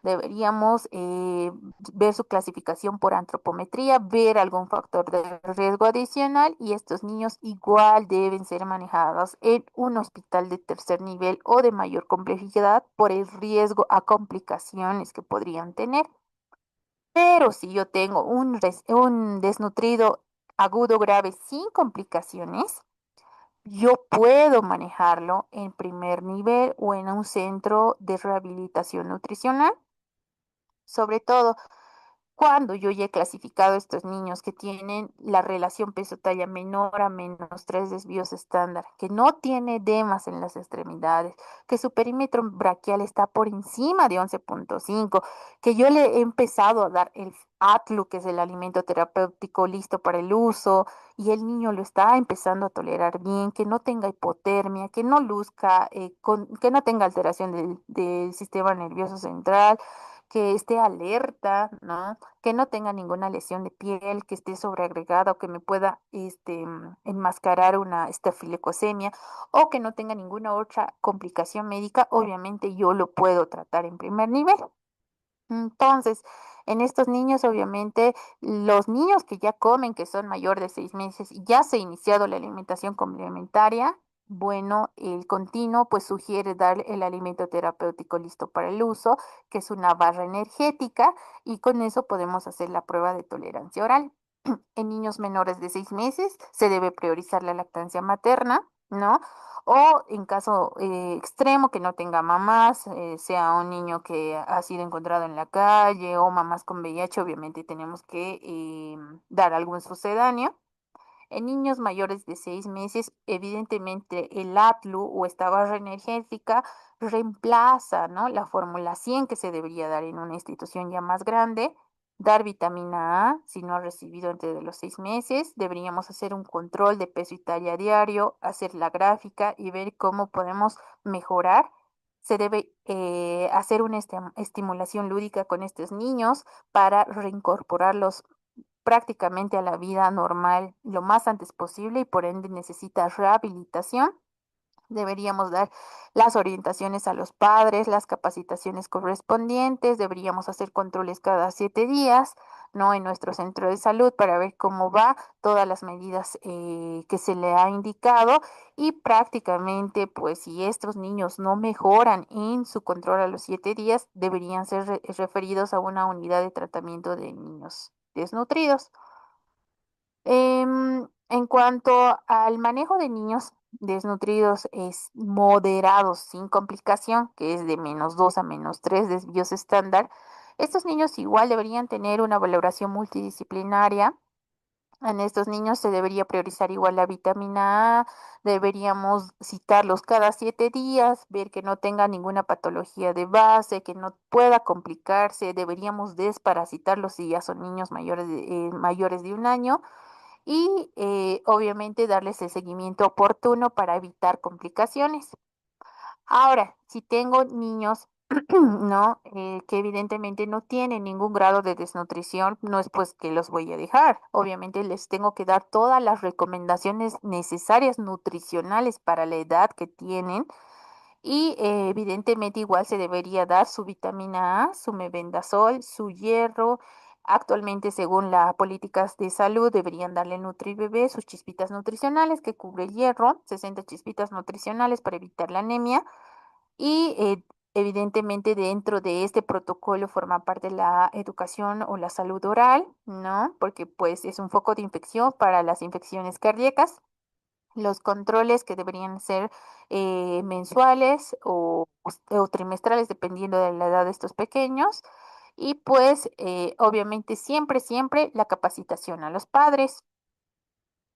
Deberíamos ver su clasificación por antropometría, ver algún factor de riesgo adicional y estos niños igual deben ser manejados en un hospital de tercer nivel o de mayor complejidad por el riesgo a complicaciones que podrían tener. Pero si yo tengo un desnutrido agudo grave sin complicaciones, yo puedo manejarlo en primer nivel o en un centro de rehabilitación nutricional. Sobre todo cuando yo ya he clasificado a estos niños que tienen la relación peso-talla menor a -3 desvíos estándar, que no tiene edemas en las extremidades, que su perímetro braquial está por encima de 11,5, que yo le he empezado a dar el ATLU, que es el alimento terapéutico listo para el uso, y el niño lo está empezando a tolerar bien, que no tenga hipotermia, que no luzca, que no tenga alteración del sistema nervioso central, que esté alerta, ¿no? Que no tenga ninguna lesión de piel, que esté sobreagregada o que me pueda enmascarar una estafilocosemia o que no tenga ninguna otra complicación médica, obviamente yo lo puedo tratar en primer nivel. Entonces, en estos niños, obviamente, los niños que ya comen, que son mayor de 6 meses y ya se ha iniciado la alimentación complementaria, bueno, el continuo pues sugiere dar el alimento terapéutico listo para el uso, que es una barra energética, y con eso podemos hacer la prueba de tolerancia oral. En niños menores de 6 meses se debe priorizar la lactancia materna, ¿no? O en caso extremo que no tenga mamás, sea un niño que ha sido encontrado en la calle o mamás con VIH, obviamente tenemos que dar algún sucedáneo. En niños mayores de 6 meses, evidentemente el ATLU o esta barra energética reemplaza, ¿no? La fórmula 100 que se debería dar en una institución ya más grande. Dar vitamina A si no ha recibido antes de los 6 meses. Deberíamos hacer un control de peso y talla diario, hacer la gráfica y ver cómo podemos mejorar. Se debe hacer una estimulación lúdica con estos niños para reincorporarlos prácticamente a la vida normal lo más antes posible y por ende necesita rehabilitación. Deberíamos dar las orientaciones a los padres, las capacitaciones correspondientes, deberíamos hacer controles cada 7 días, ¿no? En nuestro centro de salud para ver cómo va todas las medidas que se le ha indicado y prácticamente, pues si estos niños no mejoran en su control a los 7 días, deberían ser referidos a una unidad de tratamiento de niños desnutridos. En cuanto al manejo de niños desnutridos, es moderado sin complicación, que es de -2 a -3 desvíos estándar. Estos niños igual deberían tener una valoración multidisciplinaria. En estos niños se debería priorizar igual la vitamina A, deberíamos citarlos cada 7 días, ver que no tenga ninguna patología de base, que no pueda complicarse, deberíamos desparasitarlos si ya son niños mayores de 1 año y obviamente darles el seguimiento oportuno para evitar complicaciones. Ahora, si tengo niños, ¿no? Que evidentemente no tienen ningún grado de desnutrición, no es pues que los voy a dejar. Obviamente les tengo que dar todas las recomendaciones necesarias nutricionales para la edad que tienen y evidentemente igual se debería dar su vitamina A, su mebendazol, su hierro. Actualmente, según las políticas de salud, deberían darle NutriBebé sus chispitas nutricionales que cubre el hierro, 60 chispitas nutricionales para evitar la anemia. Y evidentemente dentro de este protocolo forma parte la educación o la salud oral, ¿no? Porque pues es un foco de infección para las infecciones cardíacas. Los controles que deberían ser mensuales o trimestrales, dependiendo de la edad de estos pequeños. Y pues obviamente siempre, siempre la capacitación a los padres.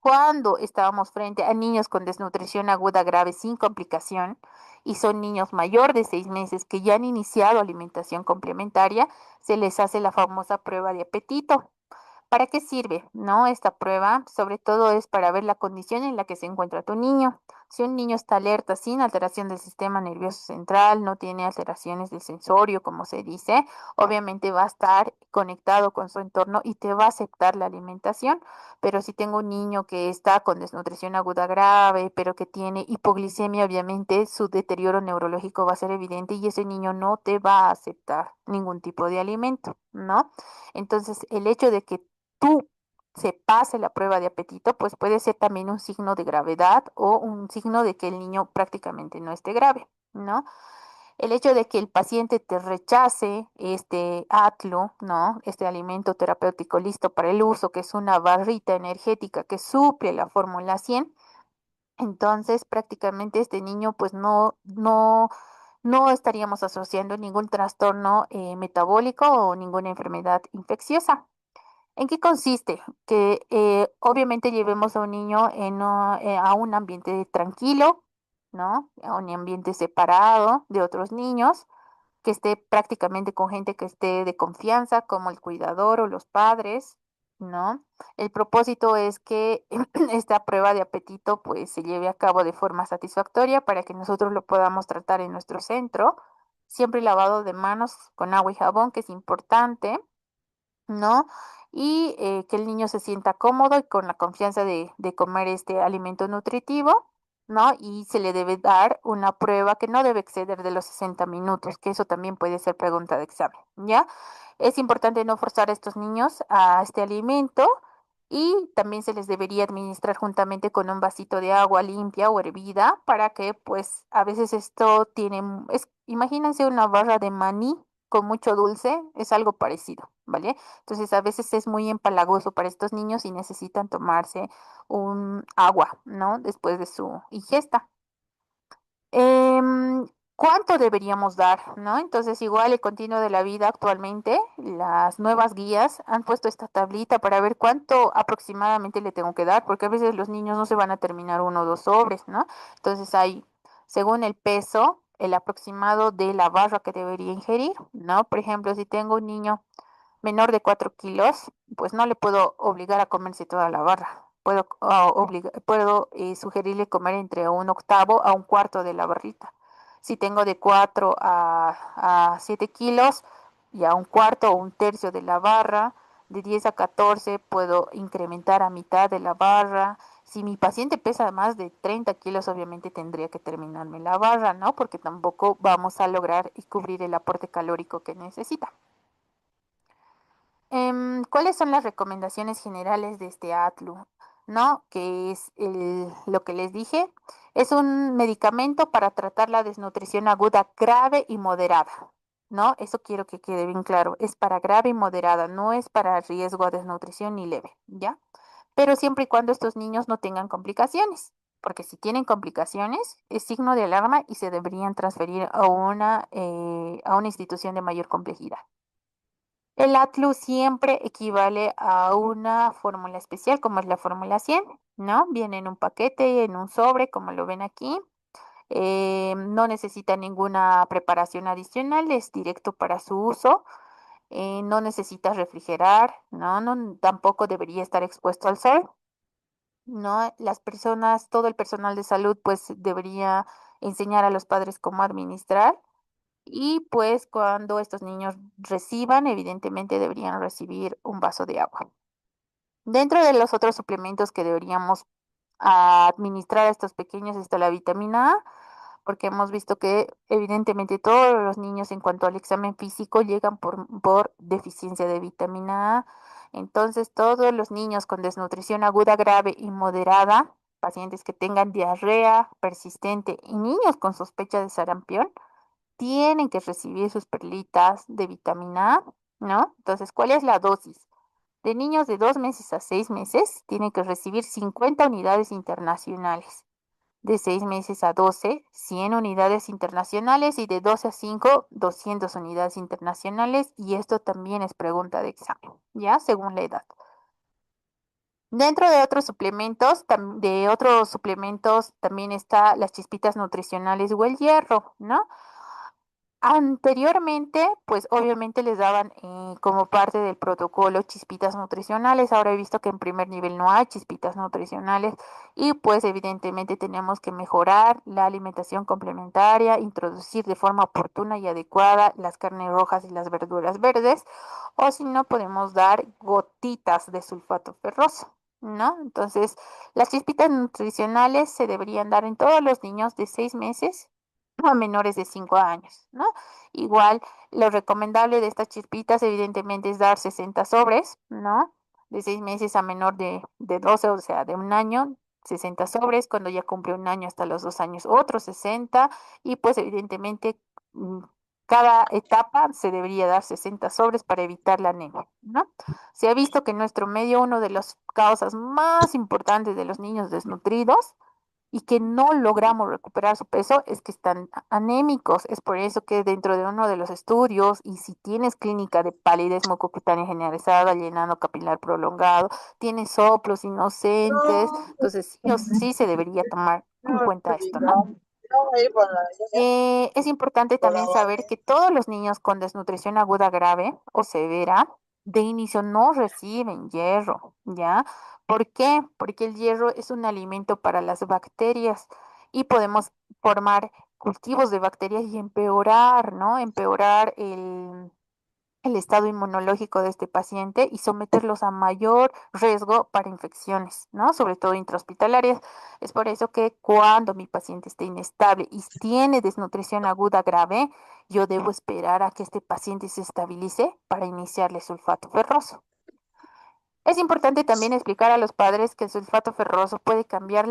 Cuando estábamos frente a niños con desnutrición aguda grave sin complicación y son niños mayor de 6 meses que ya han iniciado alimentación complementaria, se les hace la famosa prueba de apetito. ¿Para qué sirve? ¿No? Esta prueba sobre todo es para ver la condición en la que se encuentra tu niño. Si un niño está alerta sin alteración del sistema nervioso central, no tiene alteraciones del sensorio, como se dice, obviamente va a estar conectado con su entorno y te va a aceptar la alimentación. Pero si tengo un niño que está con desnutrición aguda grave, pero que tiene hipoglicemia, obviamente su deterioro neurológico va a ser evidente y ese niño no te va a aceptar ningún tipo de alimento, ¿no? Entonces, el hecho de que tú se pase la prueba de apetito, pues puede ser también un signo de gravedad o un signo de que el niño prácticamente no esté grave, ¿no? El hecho de que el paciente te rechace este ATLO, ¿no? Este alimento terapéutico listo para el uso, que es una barrita energética que suple la fórmula 100, entonces prácticamente este niño pues no estaríamos asociando ningún trastorno metabólico o ninguna enfermedad infecciosa. ¿En qué consiste? Que obviamente llevemos a un niño a un ambiente tranquilo, ¿no? A un ambiente separado de otros niños, que esté prácticamente con gente que esté de confianza, como el cuidador o los padres, ¿no? El propósito es que esta prueba de apetito pues se lleve a cabo de forma satisfactoria para que nosotros lo podamos tratar en nuestro centro, siempre lavado de manos con agua y jabón, que es importante, ¿no? Y que el niño se sienta cómodo y con la confianza de comer este alimento nutritivo, ¿no? Y se le debe dar una prueba que no debe exceder de los 60 minutos, que eso también puede ser pregunta de examen, ¿ya? Es importante no forzar a estos niños a este alimento y también se les debería administrar juntamente con un vasito de agua limpia o hervida para que, pues, a veces esto tiene, imagínense una barra de maní con mucho dulce, es algo parecido, ¿vale? Entonces a veces es muy empalagoso para estos niños y necesitan tomarse un agua, ¿no? Después de su ingesta. Em, ¿Cuánto deberíamos dar, no? Entonces, igual el continuo de la vida actualmente, las nuevas guías han puesto esta tablita para ver cuánto aproximadamente le tengo que dar, porque a veces los niños no se van a terminar 1 o 2 sobres, ¿no? Entonces hay, según el peso, el aproximado de la barra que debería ingerir, ¿no? Por ejemplo, si tengo un niño menor de 4 kilos, pues no le puedo obligar a comerse toda la barra. Puedo sugerirle comer entre un octavo a un cuarto de la barrita. Si tengo de 4 a 7 kilos, ya un cuarto o un tercio de la barra. De 10 a 14 puedo incrementar a mitad de la barra. Si mi paciente pesa más de 30 kilos, obviamente tendría que terminarme la barra, ¿no? Porque tampoco vamos a lograr y cubrir el aporte calórico que necesita. ¿Cuáles son las recomendaciones generales de este ATLU? ¿No? Que es lo que les dije. Es un medicamento para tratar la desnutrición aguda grave y moderada. ¿No? Eso quiero que quede bien claro. Es para grave y moderada, no es para riesgo de desnutrición ni leve, ¿ya? Pero siempre y cuando estos niños no tengan complicaciones, porque si tienen complicaciones es signo de alarma y se deberían transferir a una institución de mayor complejidad. El ATLU siempre equivale a una fórmula especial, como es la fórmula 100, ¿no? Viene en un paquete, en un sobre, como lo ven aquí. No necesita ninguna preparación adicional, es directo para su uso. No necesita refrigerar, ¿no? No, tampoco debería estar expuesto al sol, ¿no? Las personas, todo el personal de salud, pues debería enseñar a los padres cómo administrar. Y pues cuando estos niños reciban, evidentemente deberían recibir un vaso de agua. Dentro de los otros suplementos que deberíamos administrar a estos pequeños está la vitamina A, porque hemos visto que evidentemente todos los niños en cuanto al examen físico llegan por deficiencia de vitamina A. Entonces, todos los niños con desnutrición aguda, grave y moderada, pacientes que tengan diarrea persistente y niños con sospecha de sarampión, tienen que recibir sus perlitas de vitamina A, ¿no? Entonces, ¿cuál es la dosis? De niños de 2 meses a 6 meses, tienen que recibir 50 unidades internacionales. De 6 meses a 12, 100 unidades internacionales y de 12 a 5, 200 unidades internacionales. Y esto también es pregunta de examen, ¿ya? Según la edad. Dentro de otros suplementos también está las chispitas nutricionales o el hierro, ¿no? Anteriormente, pues obviamente les daban como parte del protocolo chispitas nutricionales. Ahora he visto que en primer nivel no hay chispitas nutricionales y pues evidentemente tenemos que mejorar la alimentación complementaria, introducir de forma oportuna y adecuada las carnes rojas y las verduras verdes, o si no podemos dar gotitas de sulfato ferroso, ¿no? Entonces, las chispitas nutricionales se deberían dar en todos los niños de 6 meses a menores de 5 años, ¿no? Igual, lo recomendable de estas chispitas, evidentemente, es dar 60 sobres, ¿no? De 6 meses a menor de 12, o sea, de un año, 60 sobres, cuando ya cumple un año hasta los 2 años, otros 60, y pues evidentemente mm, cada etapa se debería dar 60 sobres para evitar la anemia, ¿no? Se ha visto que en nuestro medio una de las causas más importantes de los niños desnutridos y que no logramos recuperar su peso es que están anémicos. Es por eso que dentro de uno de los estudios, y si tienes clínica de palidez mucocutánea generalizada, llenado capilar prolongado, tienes soplos inocentes, entonces sí o sí se debería tomar en cuenta esto, ¿no? Es importante también saber que todos los niños con desnutrición aguda grave o severa de inicio no reciben hierro, ¿ya? ¿Por qué? Porque el hierro es un alimento para las bacterias y podemos formar cultivos de bacterias y empeorar, ¿no? Empeorar el estado inmunológico de este paciente y someterlos a mayor riesgo para infecciones, ¿no? Sobre todo intrahospitalarias. Es por eso que cuando mi paciente esté inestable y tiene desnutrición aguda grave, yo debo esperar a que este paciente se estabilice para iniciarle sulfato ferroso. Es importante también explicar a los padres que el sulfato ferroso puede cambiar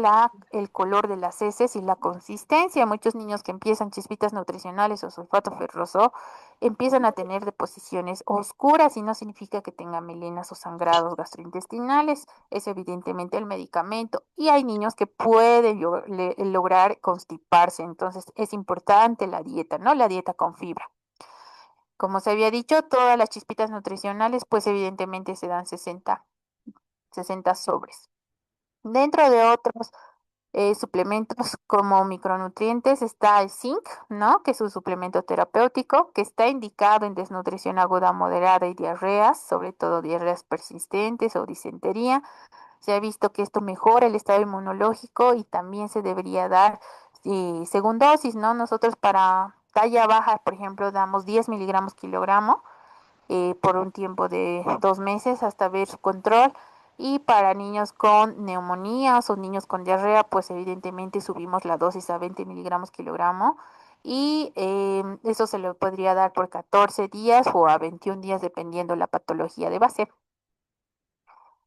el color de las heces y la consistencia. Muchos niños que empiezan chispitas nutricionales o sulfato ferroso empiezan a tener deposiciones oscuras y no significa que tengan melenas o sangrados gastrointestinales. Es evidentemente el medicamento. Y hay niños que pueden lograr constiparse. Entonces es importante la dieta, ¿no? La dieta con fibra. Como se había dicho, todas las chispitas nutricionales, pues evidentemente se dan 60 sobres. Dentro de otros suplementos como micronutrientes está el zinc, ¿no? Que es un suplemento terapéutico que está indicado en desnutrición aguda moderada y diarreas, sobre todo diarreas persistentes o disentería. Se ha visto que esto mejora el estado inmunológico y también se debería dar según dosis, ¿no? Nosotros para talla baja, por ejemplo, damos 10 miligramos kilogramo por un tiempo de 2 meses hasta ver su control. Y para niños con neumonías o niños con diarrea, pues evidentemente subimos la dosis a 20 miligramos kilogramo. Y eso se le podría dar por 14 días o a 21 días, dependiendo la patología de base.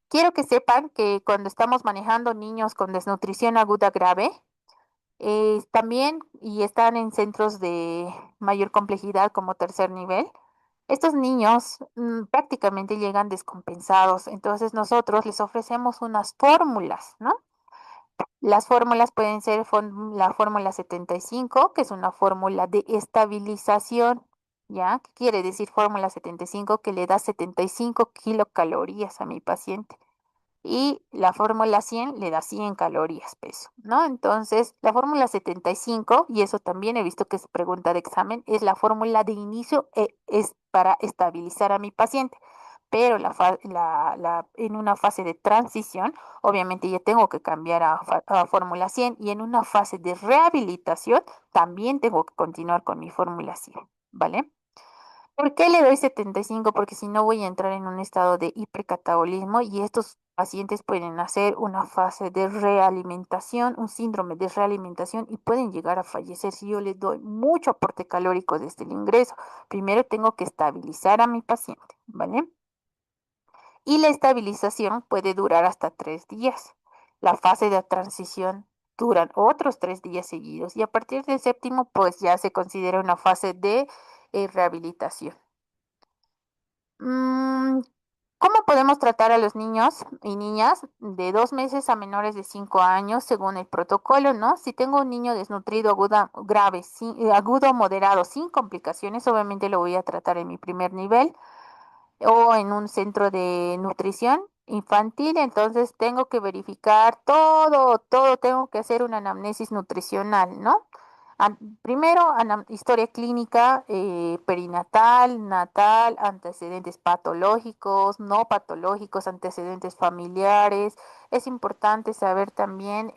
Quiero que sepan que cuando estamos manejando niños con desnutrición aguda grave, también y están en centros de mayor complejidad como tercer nivel, estos niños prácticamente llegan descompensados. Entonces nosotros les ofrecemos unas fórmulas, ¿no? Las fórmulas pueden ser la fórmula 75, que es una fórmula de estabilización, ¿ya? ¿Qué quiere decir fórmula 75? Que le da 75 kilocalorías a mi paciente y la fórmula 100 le da 100 calorías peso, ¿no? Entonces, la fórmula 75, y eso también he visto que se pregunta de examen, es la fórmula de inicio, es para estabilizar a mi paciente, pero en una fase de transición, obviamente ya tengo que cambiar a fórmula 100 y en una fase de rehabilitación también tengo que continuar con mi fórmula 100, ¿vale? ¿Por qué le doy 75? Porque si no voy a entrar en un estado de hipercatabolismo y estos pacientes pueden hacer una fase de realimentación, un síndrome de realimentación y pueden llegar a fallecer si yo les doy mucho aporte calórico desde el ingreso. Primero tengo que estabilizar a mi paciente, ¿vale? Y la estabilización puede durar hasta 3 días. La fase de transición duran otros 3 días seguidos y a partir del séptimo pues ya se considera una fase de rehabilitación. Mm, ¿Cómo podemos tratar a los niños y niñas de 2 meses a menores de 5 años según el protocolo, ¿no? Si tengo un niño desnutrido grave, agudo moderado, sin complicaciones, obviamente lo voy a tratar en mi primer nivel o en un centro de nutrición infantil, entonces tengo que verificar todo, tengo que hacer una anamnesis nutricional, ¿no? Primero, historia clínica, perinatal, natal, antecedentes patológicos, no patológicos, antecedentes familiares. Es importante saber también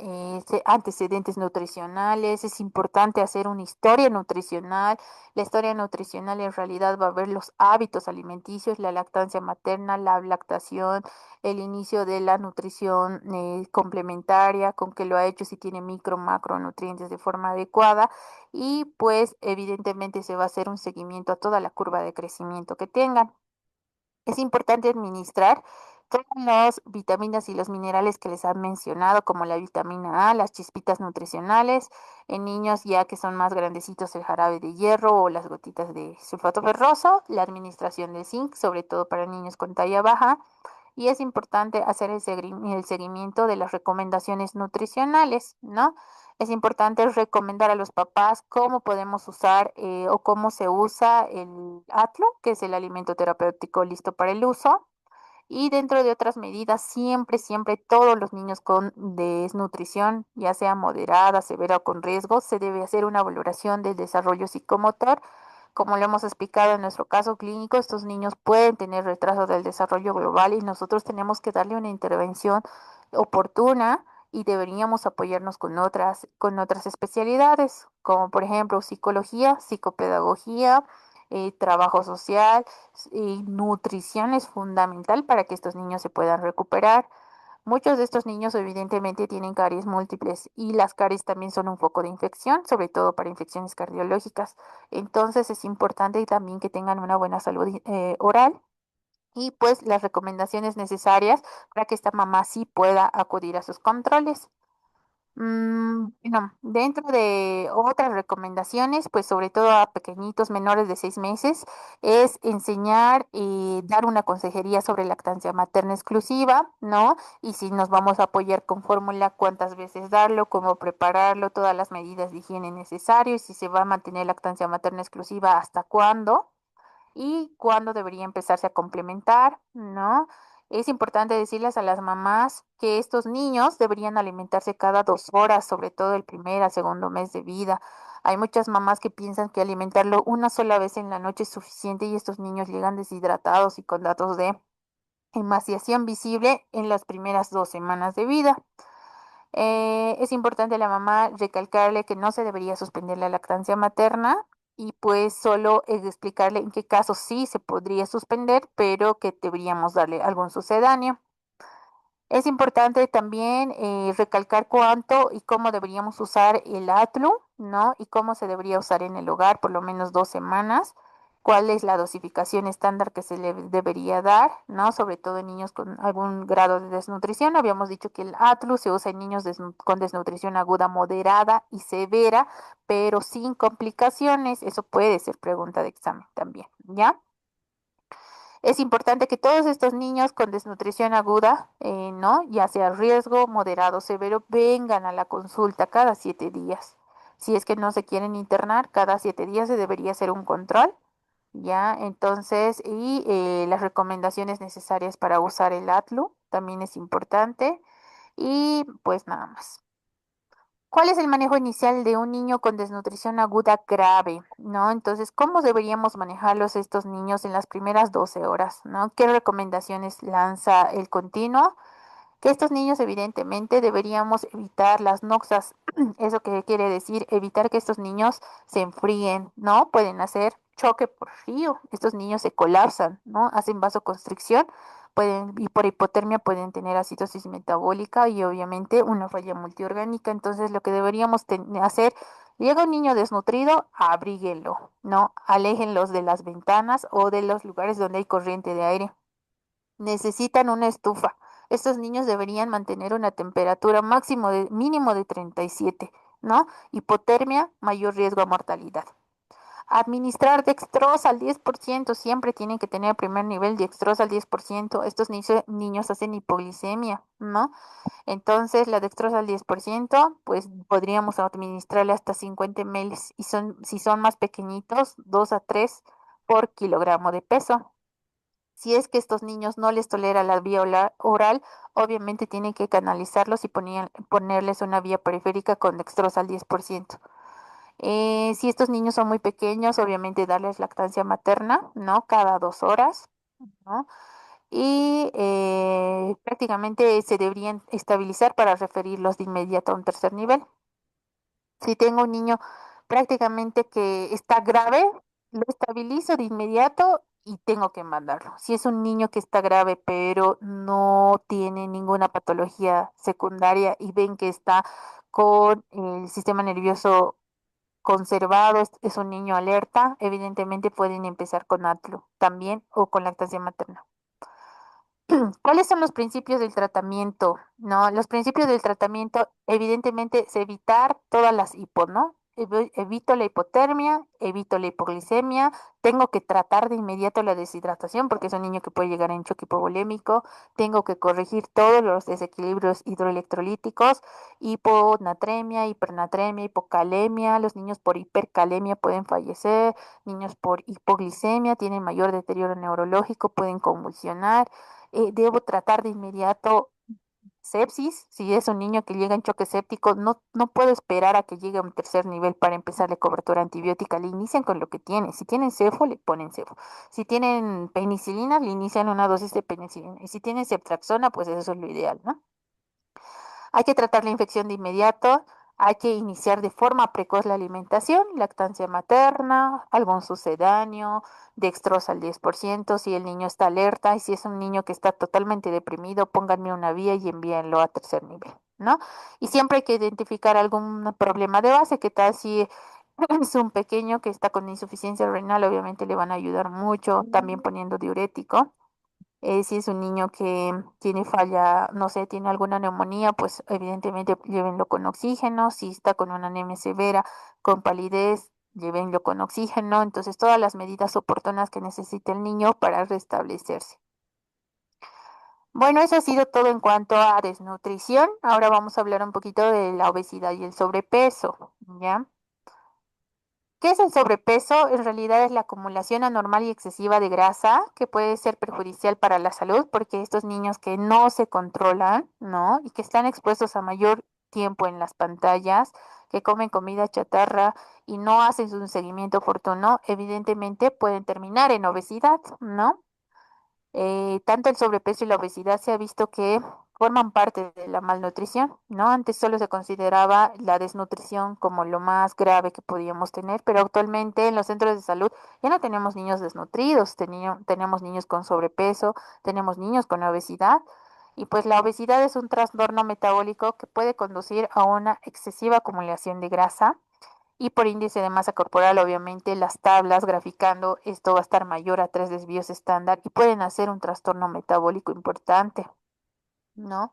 antecedentes nutricionales, es importante hacer una historia nutricional. La historia nutricional en realidad va a ver los hábitos alimenticios, la lactancia materna, la lactación, el inicio de la nutrición complementaria, con que lo ha hecho, si tiene micro, macronutrientes de forma adecuada y pues evidentemente se va a hacer un seguimiento a toda la curva de crecimiento que tengan. Es importante administrar todas las vitaminas y los minerales que les han mencionado, como la vitamina A, las chispitas nutricionales, en niños ya que son más grandecitos el jarabe de hierro o las gotitas de sulfato ferroso, la administración de zinc, sobre todo para niños con talla baja, y es importante hacer el seguimiento de las recomendaciones nutricionales, ¿no? Es importante recomendar a los papás cómo podemos usar o cómo se usa el ATLO, que es el alimento terapéutico listo para el uso. Y dentro de otras medidas, siempre, todos los niños con desnutrición, ya sea moderada, severa o con riesgo, se debe hacer una valoración del desarrollo psicomotor. Como lo hemos explicado en nuestro caso clínico, estos niños pueden tener retraso del desarrollo global y nosotros tenemos que darle una intervención oportuna y deberíamos apoyarnos con otras especialidades, como por ejemplo psicología, psicopedagogía, trabajo social y nutrición es fundamental para que estos niños se puedan recuperar. Muchos de estos niños evidentemente tienen caries múltiples y las caries también son un foco de infección, sobre todo para infecciones cardiológicas. Entonces es importante también que tengan una buena salud oral y pues las recomendaciones necesarias para que esta mamá sí pueda acudir a sus controles. Bueno, dentro de otras recomendaciones, pues sobre todo a pequeñitos menores de 6 meses, es enseñar y dar una consejería sobre lactancia materna exclusiva, ¿no? Y si nos vamos a apoyar con fórmula, cuántas veces darlo, cómo prepararlo, todas las medidas de higiene necesarias, si se va a mantener lactancia materna exclusiva, hasta cuándo y cuándo debería empezarse a complementar, ¿no? Es importante decirles a las mamás que estos niños deberían alimentarse cada 2 horas, sobre todo el primer al segundo mes de vida. Hay muchas mamás que piensan que alimentarlo una sola vez en la noche es suficiente y estos niños llegan deshidratados y con datos de emaciación visible en las primeras 2 semanas de vida. Es importante a la mamá recalcarle que no se debería suspender la lactancia materna y pues solo explicarle en qué casos sí se podría suspender, pero que deberíamos darle algún sucedáneo. Es importante también recalcar cuánto y cómo deberíamos usar el ATLU, ¿no? Y cómo se debería usar en el hogar por lo menos 2 semanas. Cuál es la dosificación estándar que se le debería dar, ¿no? Sobre todo en niños con algún grado de desnutrición. Habíamos dicho que el ATLU se usa en niños con desnutrición aguda, moderada y severa, pero sin complicaciones. Eso puede ser pregunta de examen también, ¿ya? Es importante que todos estos niños con desnutrición aguda, ¿no? Ya sea riesgo, moderado, severo, vengan a la consulta cada 7 días. Si es que no se quieren internar, cada 7 días se debería hacer un control, ¿ya? Entonces, y las recomendaciones necesarias para usar el ATLU también es importante. Y pues nada más. ¿Cuál es el manejo inicial de un niño con desnutrición aguda grave? ¿No? Entonces, ¿cómo deberíamos manejarlos estos niños en las primeras 12 horas? ¿No? ¿Qué recomendaciones lanza el continuo? Que estos niños evidentemente deberíamos evitar las noxas. ¿Eso qué quiere decir? Evitar que estos niños se enfríen, ¿no? Pueden hacer choque por frío. Estos niños se colapsan, ¿no? Hacen vasoconstricción, pueden, y por hipotermia pueden tener acidosis metabólica y obviamente una falla multiorgánica. Entonces, lo que deberíamos hacer, llega un niño desnutrido, abríguenlo, ¿no? Aléjenlos de las ventanas o de los lugares donde hay corriente de aire. Necesitan una estufa. Estos niños deberían mantener una temperatura mínimo de 37, ¿no? Hipotermia, mayor riesgo a mortalidad. Administrar dextrosa al 10%, siempre tienen que tener primer nivel de dextrosa al 10%. Estos niños hacen hipoglicemia, ¿no? Entonces, la dextrosa al 10%, pues podríamos administrarle hasta 50 ml y si son más pequeñitos, 2 a 3 por kilogramo de peso. Si es que estos niños no les tolera la vía oral, obviamente tienen que canalizarlos y ponerles una vía periférica con dextrosa al 10%. Si estos niños son muy pequeños, obviamente darles lactancia materna, ¿no? Cada 2 horas, ¿no? Y prácticamente se deberían estabilizar para referirlos de inmediato a un tercer nivel. Si tengo un niño prácticamente que está grave, lo estabilizo de inmediato y tengo que mandarlo. Si es un niño que está grave, pero no tiene ninguna patología secundaria y ven que está con el sistema nervioso conservado, es un niño alerta, evidentemente pueden empezar con ATLO también o con lactancia materna. ¿Cuáles son los principios del tratamiento? No, los principios del tratamiento, evidentemente, es evitar todas las hipos, ¿no? Evito la hipotermia, evito la hipoglicemia, tengo que tratar de inmediato la deshidratación porque es un niño que puede llegar en choque hipovolémico, tengo que corregir todos los desequilibrios hidroelectrolíticos, hiponatremia, hipernatremia, hipocalemia, los niños por hipercalemia pueden fallecer, niños por hipoglicemia tienen mayor deterioro neurológico, pueden convulsionar. Debo tratar de inmediato sepsis. Si es un niño que llega en choque séptico, no puedo esperar a que llegue a un tercer nivel para empezarle cobertura antibiótica. Le inician con lo que tiene. Si tienen cefo, le ponen cefo. Si tienen penicilina, le inician una dosis de penicilina. Y si tienen ceftriaxona, pues eso es lo ideal, ¿no? Hay que tratar la infección de inmediato, hay que iniciar de forma precoz la alimentación, lactancia materna, algún sucedáneo, dextrosa al 10% si el niño está alerta y si es un niño que está totalmente deprimido, pónganme una vía y envíenlo a tercer nivel, ¿no? Y siempre hay que identificar algún problema de base, que tal si es un pequeño que está con insuficiencia renal, obviamente le van a ayudar mucho, también poniendo diurético. Si es un niño que tiene falla, no sé, tiene alguna neumonía, pues evidentemente llévenlo con oxígeno. Si está con una anemia severa, con palidez, llévenlo con oxígeno. Entonces, todas las medidas oportunas que necesite el niño para restablecerse. Bueno, eso ha sido todo en cuanto a desnutrición. Ahora vamos a hablar un poquito de la obesidad y el sobrepeso, ¿ya? ¿Qué es el sobrepeso? En realidad es la acumulación anormal y excesiva de grasa que puede ser perjudicial para la salud porque estos niños que no se controlan, ¿no? Y que están expuestos a mayor tiempo en las pantallas, que comen comida chatarra y no hacen un seguimiento oportuno, evidentemente pueden terminar en obesidad, ¿no? Tanto el sobrepeso y la obesidad se ha visto que forman parte de la malnutrición, ¿no? Antes solo se consideraba la desnutrición como lo más grave que podíamos tener, pero actualmente en los centros de salud ya no tenemos niños desnutridos, tenemos niños con sobrepeso, tenemos niños con obesidad Y pues la obesidad es un trastorno metabólico que puede conducir a una excesiva acumulación de grasa y por índice de masa corporal, obviamente, las tablas graficando esto va a estar mayor a 3 desvíos estándar y pueden hacer un trastorno metabólico importante, ¿no?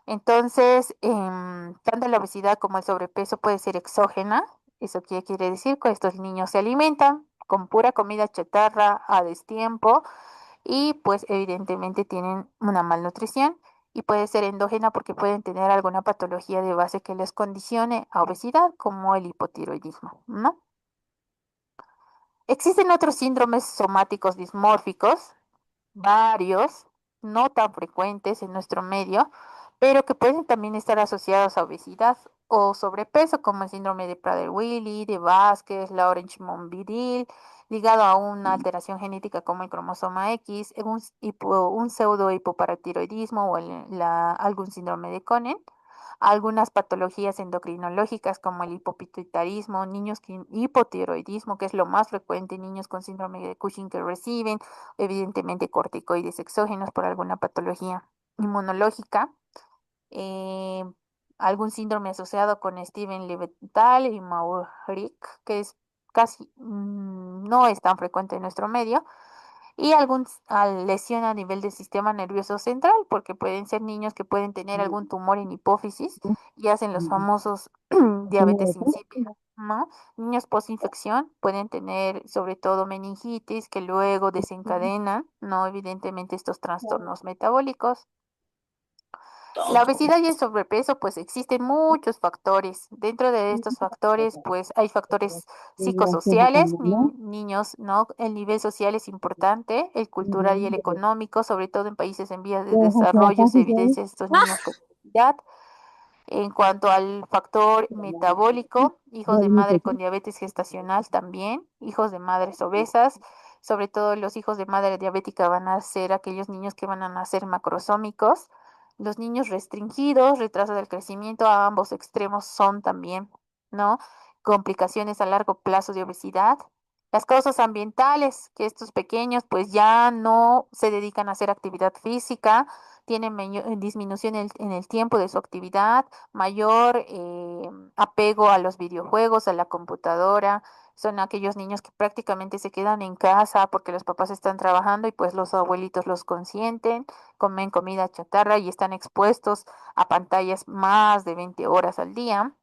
Entonces, tanto la obesidad como el sobrepeso puede ser exógena. ¿Eso qué quiere decir? Que estos niños se alimentan con pura comida chatarra a destiempo y pues evidentemente tienen una malnutrición y puede ser endógena porque pueden tener alguna patología de base que les condicione a obesidad, como el hipotiroidismo, ¿no? Existen otros síndromes somáticos dismórficos, varios, no tan frecuentes en nuestro medio, pero que pueden también estar asociados a obesidad o sobrepeso, como el síndrome de Prader-Willi, de Vázquez, la Orange-Monville, ligado a una alteración genética como el cromosoma X, un pseudo hipoparatiroidismo o algún síndrome de Conen. Algunas patologías endocrinológicas como el hipopituitarismo, niños con hipotiroidismo, que es lo más frecuente, niños con síndrome de Cushing que reciben evidentemente corticoides exógenos por alguna patología inmunológica, eh, algún síndrome asociado con Steven Leventhal y Mauric, que es casi no es tan frecuente en nuestro medio, y lesión a nivel del sistema nervioso central, porque pueden ser niños que pueden tener algún tumor en hipófisis y hacen los famosos diabetes insípida, ¿no? Niños posinfección pueden tener sobre todo meningitis que luego desencadenan, ¿no? Evidentemente estos trastornos metabólicos. La obesidad y el sobrepeso, pues existen muchos factores. Dentro de estos factores, pues hay factores psicosociales, niños, ¿no? El nivel social es importante, el cultural y el económico, sobre todo en países en vías de desarrollo, se evidencia estos niños con obesidad. En cuanto al factor metabólico, hijos de madre con diabetes gestacional también, hijos de madres obesas, sobre todo los hijos de madre diabética van a ser aquellos niños que van a nacer macrosómicos. Los niños restringidos, retraso del crecimiento a ambos extremos son también, ¿no? Complicaciones a largo plazo de obesidad. Las causas ambientales, que estos pequeños pues ya no se dedican a hacer actividad física, tienen disminución en el tiempo de su actividad, mayor apego a los videojuegos, a la computadora. Son aquellos niños que prácticamente se quedan en casa porque los papás están trabajando y pues los abuelitos los consienten, comen comida chatarra y están expuestos a pantallas más de 20 horas al día.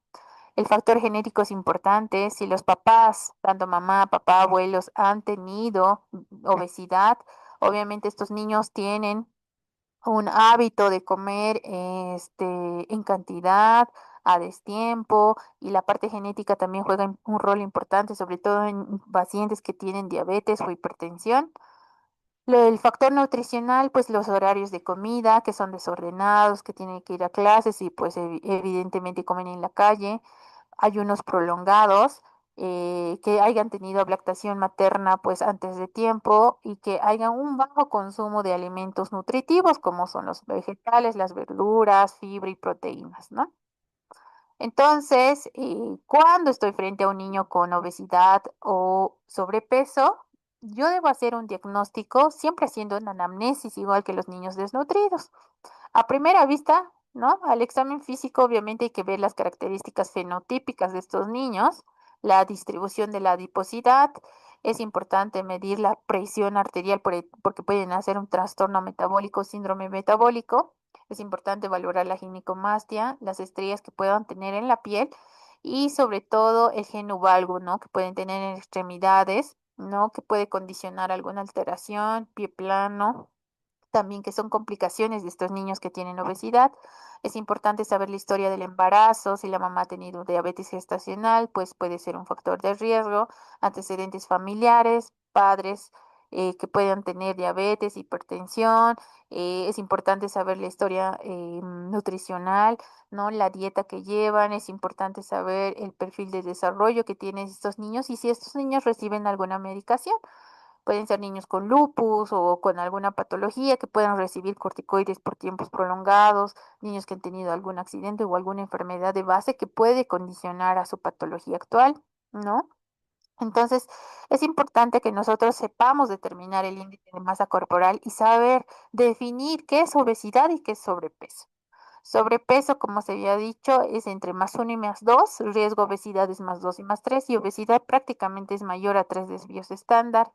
El factor genético es importante. Si los papás, tanto mamá, papá, abuelos, han tenido obesidad, obviamente estos niños tienen un hábito de comer en cantidad, a destiempo, y la parte genética también juega un rol importante, sobre todo en pacientes que tienen diabetes o hipertensión. El factor nutricional, pues los horarios de comida que son desordenados, que tienen que ir a clases y pues evidentemente comen en la calle, ayunos prolongados, que hayan tenido lactación materna pues antes de tiempo y que haya un bajo consumo de alimentos nutritivos como son los vegetales, las verduras, fibra y proteínas, ¿no? Entonces, cuando estoy frente a un niño con obesidad o sobrepeso, yo debo hacer un diagnóstico siempre haciendo una anamnesis igual que los niños desnutridos. A primera vista, ¿no? Al examen físico, obviamente hay que ver las características fenotípicas de estos niños, la distribución de la adiposidad. Es importante medir la presión arterial porque pueden hacer un trastorno metabólico, síndrome metabólico. Es importante valorar la ginecomastia, las estrías que puedan tener en la piel y sobre todo el geno valgo, ¿no? Que pueden tener en extremidades, ¿no? Que puede condicionar alguna alteración, pie plano, también que son complicaciones de estos niños que tienen obesidad. Es importante saber la historia del embarazo, si la mamá ha tenido diabetes gestacional, pues puede ser un factor de riesgo, antecedentes familiares, padres que puedan tener diabetes, hipertensión. Es importante saber la historia nutricional, ¿no? La dieta que llevan, es importante saber el perfil de desarrollo que tienen estos niños y si estos niños reciben alguna medicación. Pueden ser niños con lupus o con alguna patología que puedan recibir corticoides por tiempos prolongados, niños que han tenido algún accidente o alguna enfermedad de base que puede condicionar a su patología actual, ¿no? Entonces, es importante que nosotros sepamos determinar el índice de masa corporal y saber definir qué es obesidad y qué es sobrepeso. Sobrepeso, como se había dicho, es entre +1 y +2, riesgo obesidad es +2 y +3, y obesidad prácticamente es mayor a 3 desvíos estándar.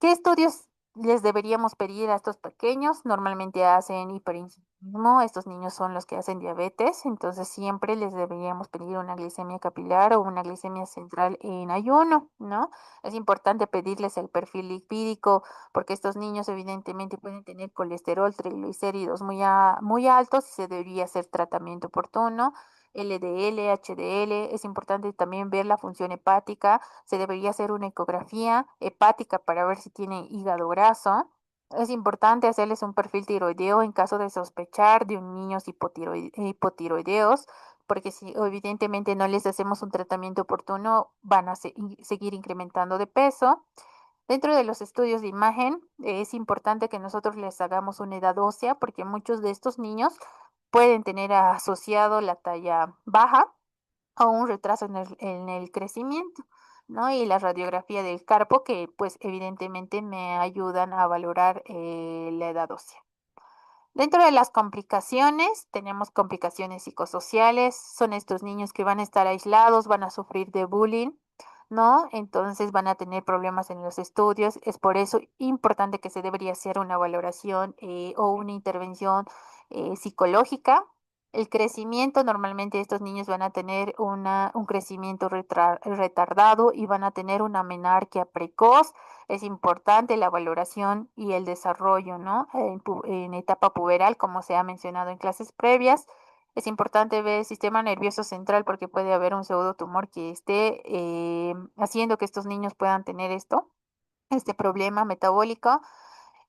¿Qué estudios les deberíamos pedir a estos pequeños? Normalmente hacen hiperinsulinismo, estos niños son los que hacen diabetes, entonces siempre les deberíamos pedir una glicemia capilar o una glicemia central en ayuno, ¿no? Es importante pedirles el perfil lipídico porque estos niños evidentemente pueden tener colesterol, triglicéridos muy altos y se debería hacer tratamiento oportuno. LDL, HDL, es importante también ver la función hepática, se debería hacer una ecografía hepática para ver si tiene hígado graso. Es importante hacerles un perfil tiroideo en caso de sospechar de un niños hipotiroideos, porque si evidentemente no les hacemos un tratamiento oportuno, van a seguir incrementando de peso. Dentro de los estudios de imagen, es importante que nosotros les hagamos una edad ósea, porque muchos de estos niños pueden tener asociado la talla baja o un retraso en el crecimiento, ¿no? Y la radiografía del carpo que pues evidentemente me ayudan a valorar la edad ósea. Dentro de las complicaciones, tenemos complicaciones psicosociales, son estos niños que van a estar aislados, van a sufrir de bullying, ¿no? Entonces van a tener problemas en los estudios, es por eso importante que se debería hacer una valoración o una intervención psicológica. El crecimiento, normalmente estos niños van a tener un crecimiento retardado y van a tener una menarquia precoz. Es importante la valoración y el desarrollo, ¿no? En etapa puberal, como se ha mencionado en clases previas. Es importante ver el sistema nervioso central porque puede haber un pseudotumor que esté haciendo que estos niños puedan tener este problema metabólico.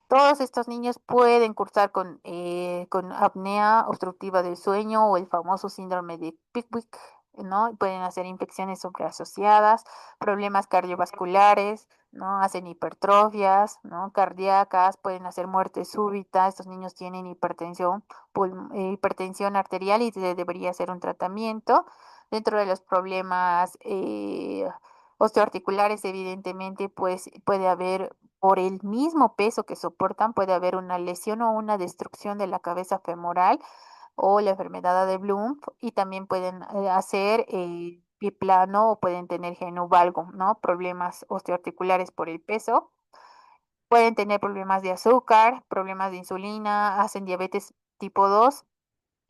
Todos estos niños pueden cursar con apnea obstructiva del sueño o el famoso síndrome de Pickwick, ¿no? Pueden hacer infecciones sobreasociadas, problemas cardiovasculares, ¿no? Hacen hipertrofias, ¿no? Cardíacas, pueden hacer muerte súbita. Estos niños tienen hipertensión arterial y se debería hacer un tratamiento. Dentro de los problemas osteoarticulares, evidentemente, pues puede haber por el mismo peso que soportan, puede haber una lesión o una destrucción de la cabeza femoral o la enfermedad de Bloom y también pueden hacer pie plano o pueden tener genovalgo, ¿no? Problemas osteoarticulares por el peso. Pueden tener problemas de azúcar, problemas de insulina, hacen diabetes tipo 2,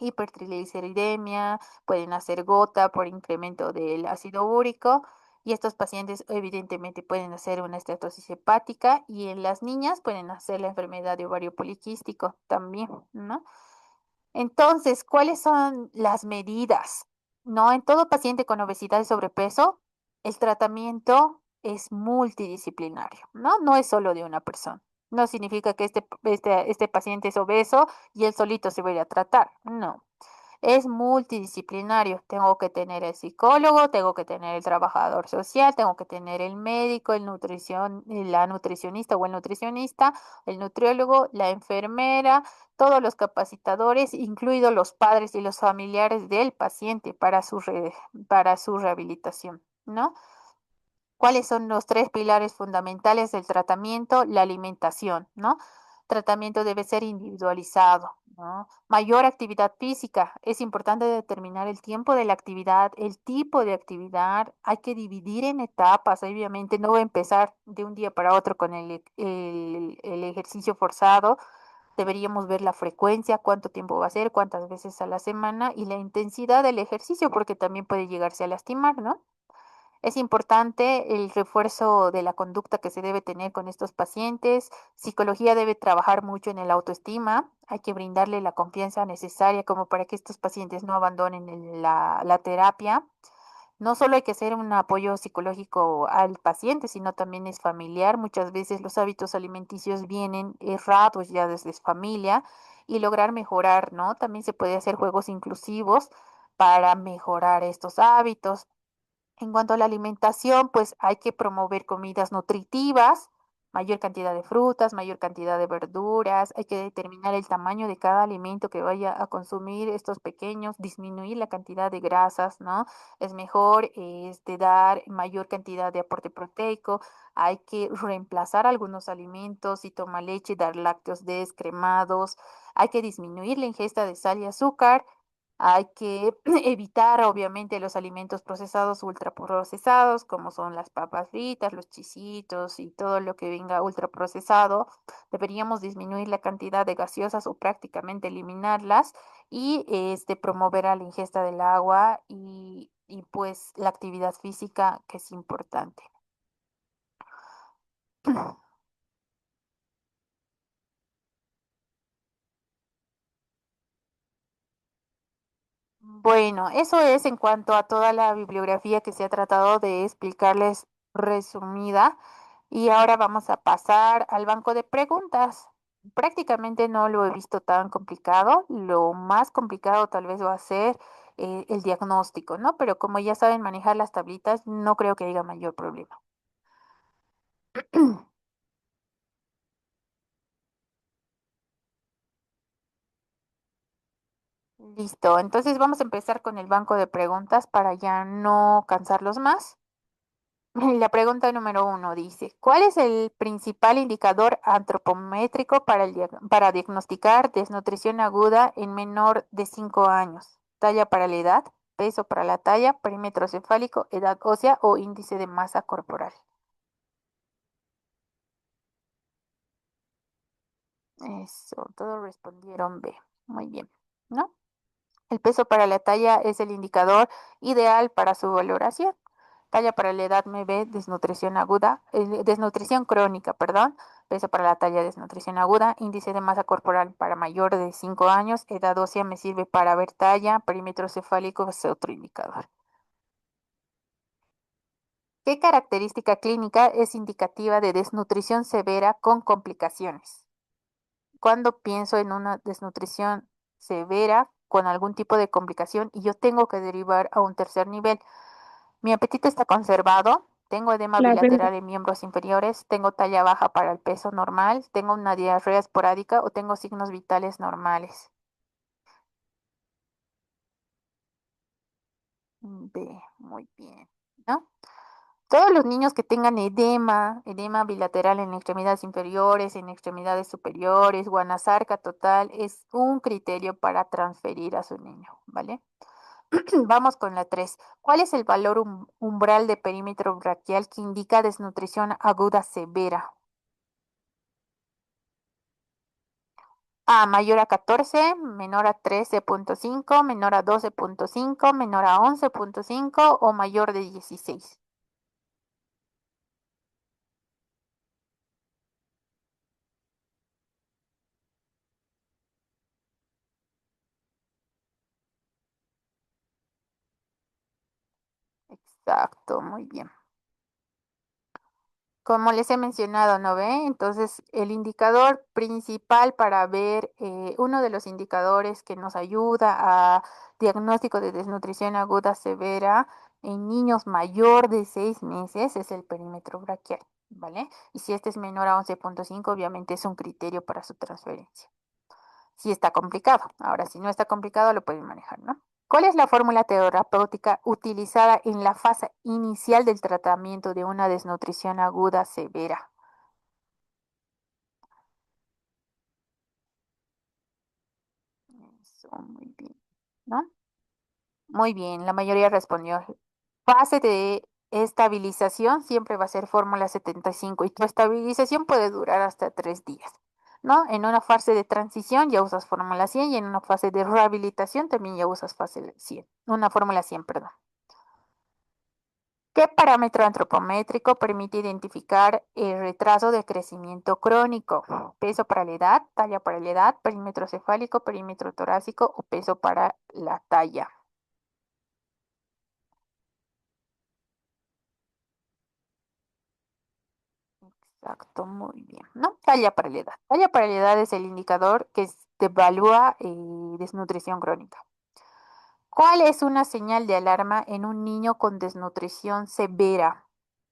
hipertrigliceridemia, pueden hacer gota por incremento del ácido úrico y estos pacientes evidentemente pueden hacer una estatosis hepática y en las niñas pueden hacer la enfermedad de ovario poliquístico también, ¿no? Entonces, ¿cuáles son las medidas? ¿No? En todo paciente con obesidad y sobrepeso, el tratamiento es multidisciplinario, ¿no? No es solo de una persona. No significa que este paciente es obeso y él solito se va a ir a tratar. No. Es multidisciplinario. Tengo que tener el psicólogo, tengo que tener el trabajador social, tengo que tener el médico, la nutricionista o el nutricionista, el nutriólogo, la enfermera, todos los capacitadores, incluidos los padres y los familiares del paciente para su rehabilitación, ¿no? ¿Cuáles son los tres pilares fundamentales del tratamiento? La alimentación, ¿no? Tratamiento debe ser individualizado, ¿no? Mayor actividad física. Es importante determinar el tiempo de la actividad, el tipo de actividad. Hay que dividir en etapas. Obviamente no va a empezar de un día para otro con el ejercicio forzado. Deberíamos ver la frecuencia, cuánto tiempo va a ser, cuántas veces a la semana y la intensidad del ejercicio, porque también puede llegarse a lastimar, ¿no? Es importante el refuerzo de la conducta que se debe tener con estos pacientes. Psicología debe trabajar mucho en el autoestima. Hay que brindarle la confianza necesaria como para que estos pacientes no abandonen la terapia. No solo hay que hacer un apoyo psicológico al paciente, sino también es familiar. Muchas veces los hábitos alimenticios vienen errados ya desde familia y lograr mejorar, ¿no? También se puede hacer juegos inclusivos para mejorar estos hábitos. En cuanto a la alimentación, pues hay que promover comidas nutritivas, mayor cantidad de frutas, mayor cantidad de verduras, hay que determinar el tamaño de cada alimento que vaya a consumir estos pequeños, disminuir la cantidad de grasas, ¿no? Es mejor dar mayor cantidad de aporte proteico, hay que reemplazar algunos alimentos, si toma leche, dar lácteos descremados, hay que disminuir la ingesta de sal y azúcar. Hay que evitar, obviamente, los alimentos procesados, ultraprocesados, como son las papas fritas, los chisitos y todo lo que venga ultraprocesado. Deberíamos disminuir la cantidad de gaseosas o prácticamente eliminarlas y promover a la ingesta del agua y pues la actividad física que es importante. Bueno, eso es en cuanto a toda la bibliografía que se ha tratado de explicarles resumida. Y ahora vamos a pasar al banco de preguntas. Prácticamente no lo he visto tan complicado. Lo más complicado tal vez va a ser el diagnóstico, ¿no? Pero como ya saben manejar las tablitas, no creo que haya mayor problema. Listo, entonces vamos a empezar con el banco de preguntas para ya no cansarlos más. La pregunta número uno dice, ¿cuál es el principal indicador antropométrico para, para diagnosticar desnutrición aguda en menor de 5 años? Talla para la edad, peso para la talla, perímetro cefálico, edad ósea o índice de masa corporal. Eso, todos respondieron B. Muy bien, ¿no? El peso para la talla es el indicador ideal para su valoración. Talla para la edad MB, desnutrición aguda, desnutrición crónica, perdón. Peso para la talla, desnutrición aguda. Índice de masa corporal para mayor de 5 años. Edad ósea me sirve para ver talla. Perímetro cefálico es otro indicador. ¿Qué característica clínica es indicativa de desnutrición severa con complicaciones? Cuando pienso en una desnutrición severa con algún tipo de complicación y yo tengo que derivar a un tercer nivel. Mi apetito está conservado, tengo edema La bilateral en miembros inferiores, tengo talla baja para el peso normal, tengo una diarrea esporádica o tengo signos vitales normales. B, muy bien, ¿no? Todos los niños que tengan edema bilateral en extremidades inferiores, en extremidades superiores, o anasarca total, es un criterio para transferir a su niño, ¿vale? Vamos con la 3. ¿Cuál es el valor umbral de perímetro braquial que indica desnutrición aguda severa? A mayor a 14, menor a 13,5, menor a 12,5, menor a 11,5 o mayor de 16. Exacto, muy bien. Como les he mencionado, ¿no ve? Entonces, el indicador principal para ver, uno de los indicadores que nos ayuda a diagnóstico de desnutrición aguda severa en niños mayor de 6 meses es el perímetro braquial, ¿vale? Y si este es menor a 11,5, obviamente es un criterio para su transferencia. Si está complicado. Ahora, si no está complicado, lo pueden manejar, ¿no? ¿Cuál es la fórmula terapéutica utilizada en la fase inicial del tratamiento de una desnutrición aguda severa? Eso, muy bien, ¿no? Muy bien, la mayoría respondió. Fase de estabilización siempre va a ser fórmula 75 y tu estabilización puede durar hasta 3 días, ¿no? En una fase de transición ya usas fórmula 100 y en una fase de rehabilitación también ya usas fase 100, una fórmula 100, perdón. ¿Qué parámetro antropométrico permite identificar el retraso de crecimiento crónico? Peso para la edad, talla para la edad, perímetro cefálico, perímetro torácico o peso para la talla. Exacto, muy bien, ¿no? Talla para la edad. Talla para la edad es el indicador que te evalúa desnutrición crónica. ¿Cuál es una señal de alarma en un niño con desnutrición severa?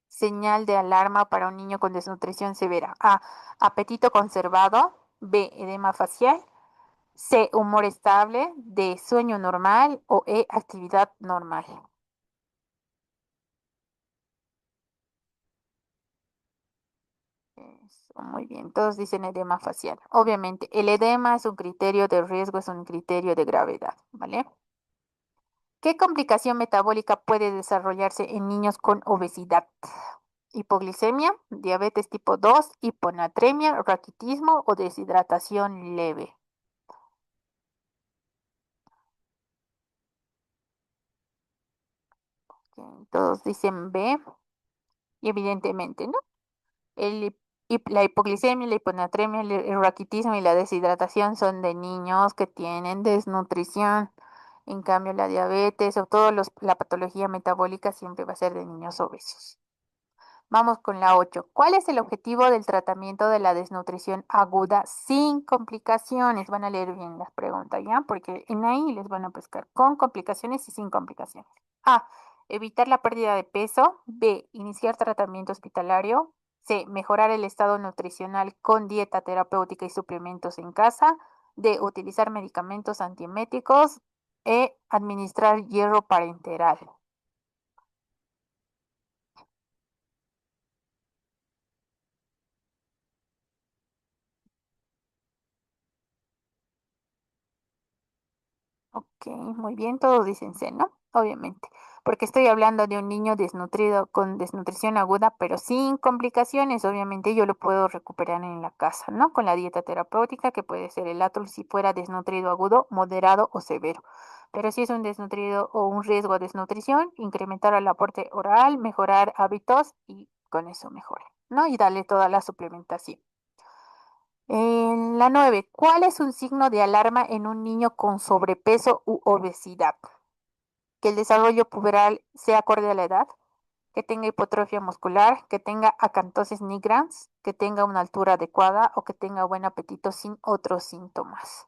Señal de alarma para un niño con desnutrición severa. A. Apetito conservado. B. Edema facial. C. Humor estable. D. Sueño normal. O E. Actividad normal. Eso, muy bien. Todos dicen edema facial. Obviamente, el edema es un criterio de riesgo, es un criterio de gravedad, ¿vale? ¿Qué complicación metabólica puede desarrollarse en niños con obesidad? Hipoglicemia, diabetes tipo 2, hiponatremia, raquitismo o deshidratación leve. Ok, todos dicen B y evidentemente, ¿no? La hipoglicemia, la hiponatremia, el raquitismo y la deshidratación son de niños que tienen desnutrición. En cambio, la diabetes o la patología metabólica siempre va a ser de niños obesos. Vamos con la 8. ¿Cuál es el objetivo del tratamiento de la desnutrición aguda sin complicaciones? Van a leer bien las preguntas, ¿ya? Porque en ahí les van a pescar con complicaciones y sin complicaciones. A. Evitar la pérdida de peso. B. Iniciar tratamiento hospitalario. C. Mejorar el estado nutricional con dieta terapéutica y suplementos en casa. D. Utilizar medicamentos antieméticos. E. Administrar hierro parenteral. Ok, muy bien, todos dicen C, ¿no? Obviamente, porque estoy hablando de un niño desnutrido con desnutrición aguda, pero sin complicaciones. Obviamente yo lo puedo recuperar en la casa, ¿no? Con la dieta terapéutica, que puede ser el Atul si fuera desnutrido agudo, moderado o severo. Pero si es un desnutrido o un riesgo de desnutrición, incrementar el aporte oral, mejorar hábitos y con eso mejora, ¿no? Y darle toda la suplementación. En la 9, ¿cuál es un signo de alarma en un niño con sobrepeso u obesidad? Que el desarrollo puberal sea acorde a la edad, que tenga hipotrofia muscular, que tenga acantosis nigrans, que tenga una altura adecuada o que tenga buen apetito sin otros síntomas.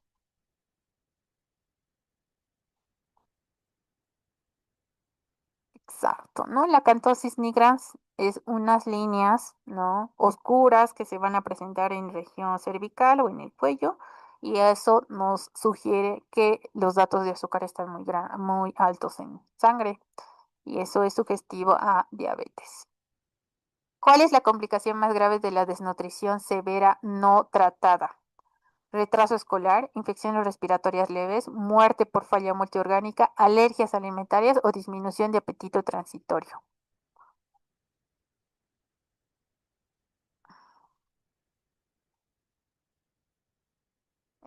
Exacto, ¿no? La acantosis nigrans es unas líneas, ¿no? Oscuras que se van a presentar en región cervical o en el cuello y eso nos sugiere que los datos de azúcar están muy altos en sangre y eso es sugestivo a diabetes. ¿Cuál es la complicación más grave de la desnutrición severa no tratada? Retraso escolar, infecciones respiratorias leves, muerte por falla multiorgánica, alergias alimentarias o disminución de apetito transitorio.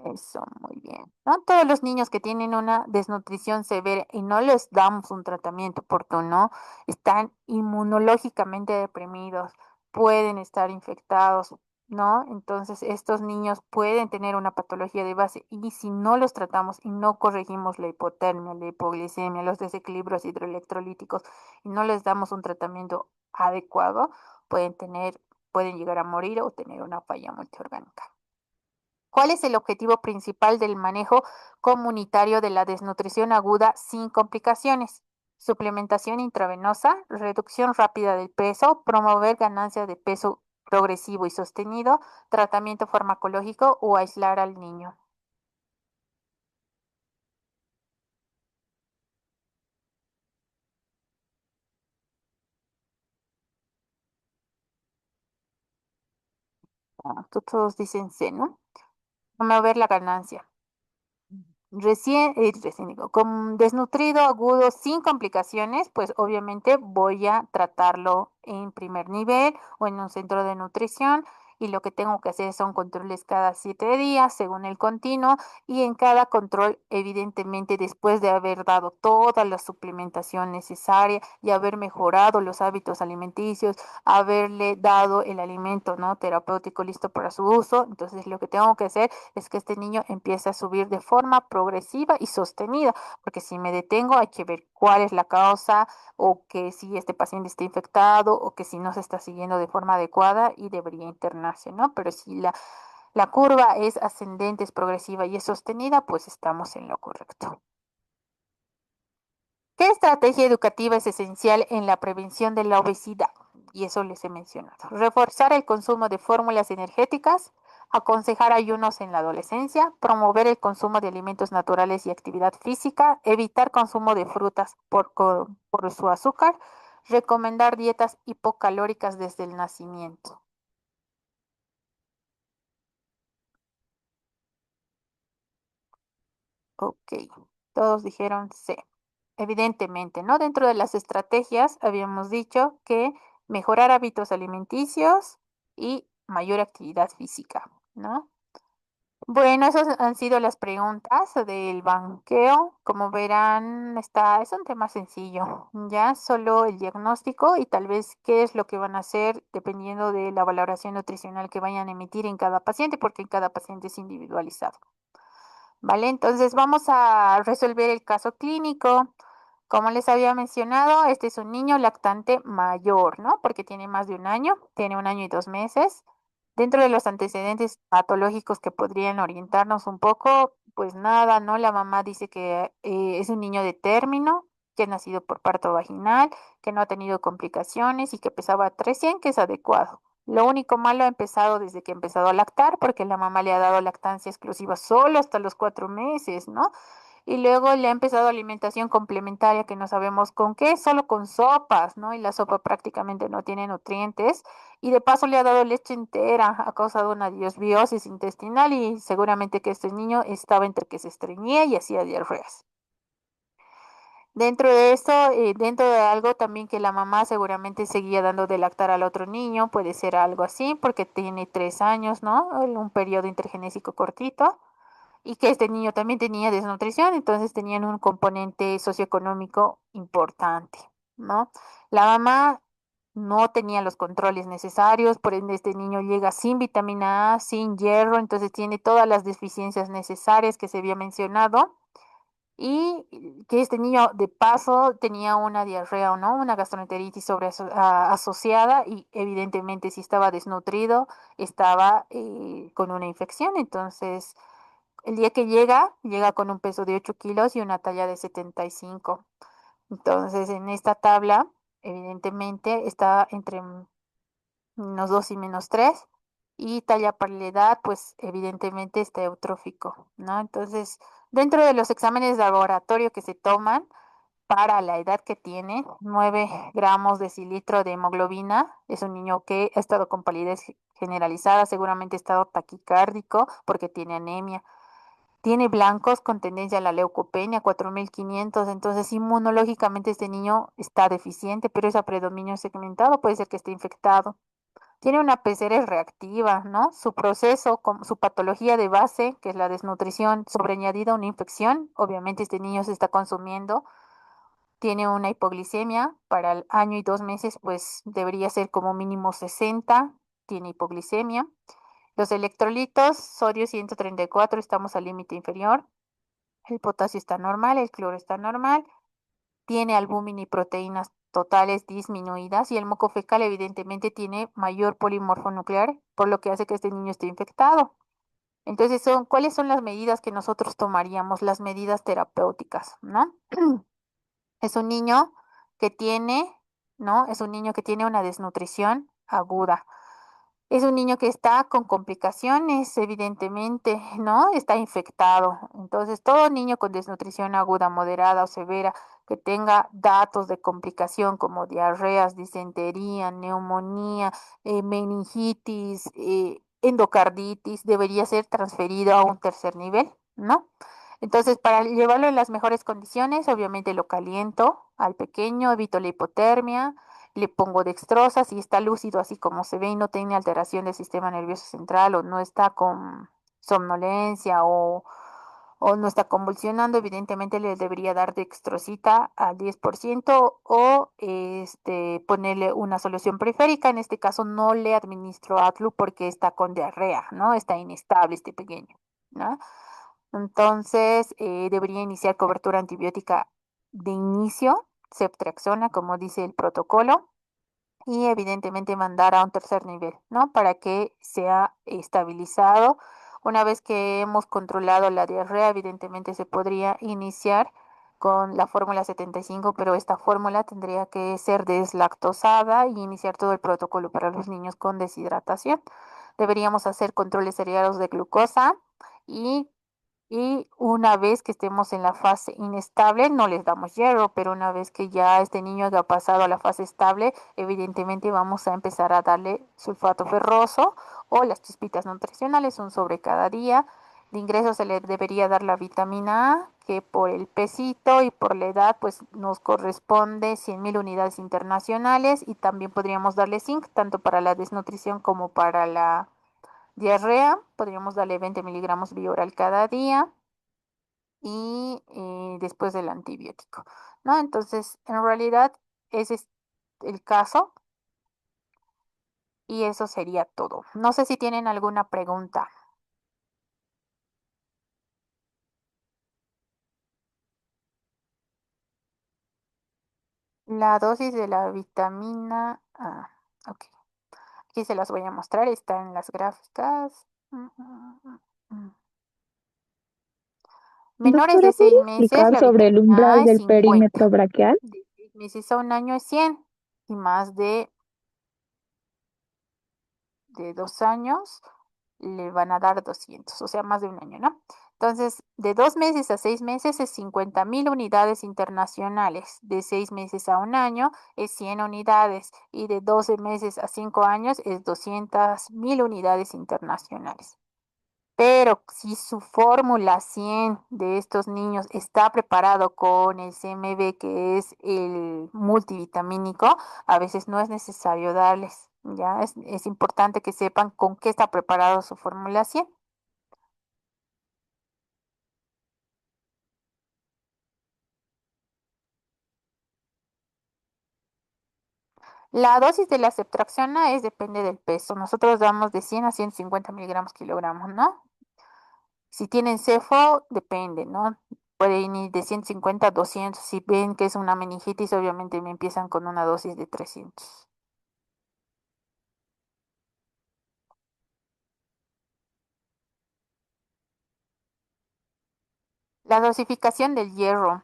Eso, muy bien. No todos los niños que tienen una desnutrición severa y no les damos un tratamiento oportuno están inmunológicamente deprimidos, pueden estar infectados, ¿no? Entonces, estos niños pueden tener una patología de base y si no los tratamos y no corregimos la hipotermia, la hipoglicemia, los desequilibrios hidroelectrolíticos y no les damos un tratamiento adecuado, pueden llegar a morir o tener una falla multiorgánica. ¿Cuál es el objetivo principal del manejo comunitario de la desnutrición aguda sin complicaciones? Suplementación intravenosa, reducción rápida del peso, promover ganancia de peso progresivo y sostenido, tratamiento farmacológico o aislar al niño. Ah, todos dicen C, ¿no? Promover la ganancia. Recién digo, con desnutrido agudo sin complicaciones, pues obviamente voy a tratarlo en primer nivel o en un centro de nutrición y lo que tengo que hacer son controles cada 7 días según el continuo y en cada control, evidentemente, después de haber dado toda la suplementación necesaria y haber mejorado los hábitos alimenticios, haberle dado el alimento, ¿no? Terapéutico listo para su uso, entonces lo que tengo que hacer es que este niño empiece a subir de forma progresiva y sostenida, porque si me detengo hay que ver cuál es la causa o que si este paciente está infectado o que si no se está siguiendo de forma adecuada y debería internarse, ¿no? Pero si la curva es ascendente, es progresiva y es sostenida, pues estamos en lo correcto. ¿Qué estrategia educativa es esencial en la prevención de la obesidad? y eso les he mencionado. Reforzar el consumo de fórmulas energéticas, aconsejar ayunos en la adolescencia, promover el consumo de alimentos naturales y actividad física, evitar consumo de frutas por su azúcar, recomendar dietas hipocalóricas desde el nacimiento. Ok, todos dijeron sí. Evidentemente, ¿no? Dentro de las estrategias habíamos dicho que mejorar hábitos alimenticios y mayor actividad física, ¿no? Bueno, esas han sido las preguntas del banqueo. Como verán, es un tema sencillo, ya solo el diagnóstico y tal vez qué es lo que van a hacer dependiendo de la valoración nutricional que vayan a emitir en cada paciente, porque en cada paciente es individualizado. Vale, entonces vamos a resolver el caso clínico. Como les había mencionado, este es un niño lactante mayor, ¿no? Porque tiene más de un año, tiene un año y 2 meses. Dentro de los antecedentes patológicos que podrían orientarnos un poco, pues nada, ¿no? La mamá dice que es un niño de término, que ha nacido por parto vaginal, que no ha tenido complicaciones y que pesaba 300, que es adecuado. Lo único malo ha empezado desde que ha empezado a lactar, porque la mamá le ha dado lactancia exclusiva solo hasta los 4 meses, ¿no? Y luego le ha empezado alimentación complementaria que no sabemos con qué, solo con sopas, ¿no? Y la sopa prácticamente no tiene nutrientes. Y de paso le ha dado leche entera, ha causado una disbiosis intestinal y seguramente que este niño estaba entre que se estreñía y hacía diarreas. Dentro de esto, dentro de algo también que la mamá seguramente seguía dando de lactar al otro niño, puede ser algo así, porque tiene 3 años, ¿no? Un periodo intergenésico cortito, y que este niño también tenía desnutrición, entonces tenían un componente socioeconómico importante, ¿no? La mamá no tenía los controles necesarios, por ende este niño llega sin vitamina A, sin hierro, entonces tiene todas las deficiencias necesarias que se había mencionado y que este niño de paso tenía una diarrea o no, una gastroenteritis asociada y evidentemente si estaba desnutrido estaba con una infección. Entonces el día que llega con un peso de 8 kilos y una talla de 75. Entonces en esta tabla evidentemente está entre -2 y -3 y talla para la edad, pues evidentemente está eutrófico, ¿no? Entonces, dentro de los exámenes de laboratorio que se toman para la edad que tiene, 9 gramos de cilitro de hemoglobina, es un niño que ha estado con palidez generalizada, seguramente ha estado taquicárdico porque tiene anemia. Tiene blancos con tendencia a la leucopenia, 4.500. Entonces inmunológicamente este niño está deficiente, pero es a predominio segmentado, puede ser que esté infectado. Tiene una PCR reactiva, ¿no? Su proceso, su patología de base, que es la desnutrición sobreañadida a una infección, obviamente este niño se está consumiendo. Tiene una hipoglicemia, para el año y 2 meses, pues debería ser como mínimo 60, tiene hipoglicemia. Los electrolitos, sodio 134, estamos al límite inferior. El potasio está normal, el cloro está normal. Tiene albúmina y proteínas totales disminuidas y el moco fecal evidentemente tiene mayor polimorfo nuclear, por lo que hace que este niño esté infectado. Entonces, ¿cuáles son las medidas que nosotros tomaríamos? Las medidas terapéuticas, ¿no? Es un niño que tiene, ¿no? Es un niño que tiene una desnutrición aguda. Es un niño que está con complicaciones, evidentemente, ¿no? Está infectado. Entonces, todo niño con desnutrición aguda, moderada o severa que tenga datos de complicación como diarreas, disentería, neumonía, meningitis, endocarditis, debería ser transferido a un tercer nivel, ¿no? Entonces, para llevarlo en las mejores condiciones, obviamente lo caliento al pequeño, evito la hipotermia, le pongo dextrosa, si está lúcido así como se ve y no tiene alteración del sistema nervioso central o no está con somnolencia o no está convulsionando, evidentemente le debería dar dextrosita al 10% o ponerle una solución periférica. En este caso no le administro Atlu porque está con diarrea, ¿no? Está inestable este pequeño, ¿no? Entonces, debería iniciar cobertura antibiótica de inicio, ceftriaxona, como dice el protocolo, y evidentemente mandar a un tercer nivel, ¿no? Para que sea estabilizado. Una vez que hemos controlado la diarrea, evidentemente se podría iniciar con la fórmula 75, pero esta fórmula tendría que ser deslactosada y iniciar todo el protocolo para los niños con deshidratación. Deberíamos hacer controles seriados de glucosa y y una vez que estemos en la fase inestable, no les damos hierro, pero una vez que ya este niño haya pasado a la fase estable, evidentemente vamos a empezar a darle sulfato ferroso o las chispitas nutricionales, un sobre cada día. De ingreso se le debería dar la vitamina A, que por el pesito y por la edad, pues nos corresponde 100.000 unidades internacionales y también podríamos darle zinc, tanto para la desnutrición como para la diarrea, podríamos darle 20 miligramos bioral cada día y después del antibiótico, ¿no? Entonces, en realidad, ese es el caso y eso sería todo. No sé si tienen alguna pregunta. La dosis de la vitamina A, ok. Aquí se las voy a mostrar, está en las gráficas. Menores Doctora, de 6 ¿podría meses, explicar la sobre el vitamina A umbral es del 50. perímetro braquial? De 6 meses a un año es 100 y más de 2 años le van a dar 200, o sea, más de un año, ¿no? Entonces, de 2 meses a 6 meses es 50.000 unidades internacionales, de 6 meses a un año es 100 unidades y de 12 meses a 5 años es 200.000 unidades internacionales. Pero si su fórmula 100 de estos niños está preparado con el CMB, que es el multivitamínico, a veces no es necesario darles, ¿ya? Es importante que sepan con qué está preparado su fórmula 100. La dosis de la ceftriaxona es depende del peso. Nosotros damos de 100 a 150 miligramos kilogramos, ¿no? Si tienen cefo, depende, ¿no? Pueden ir de 150 a 200. Si ven que es una meningitis, obviamente me empiezan con una dosis de 300. La dosificación del hierro.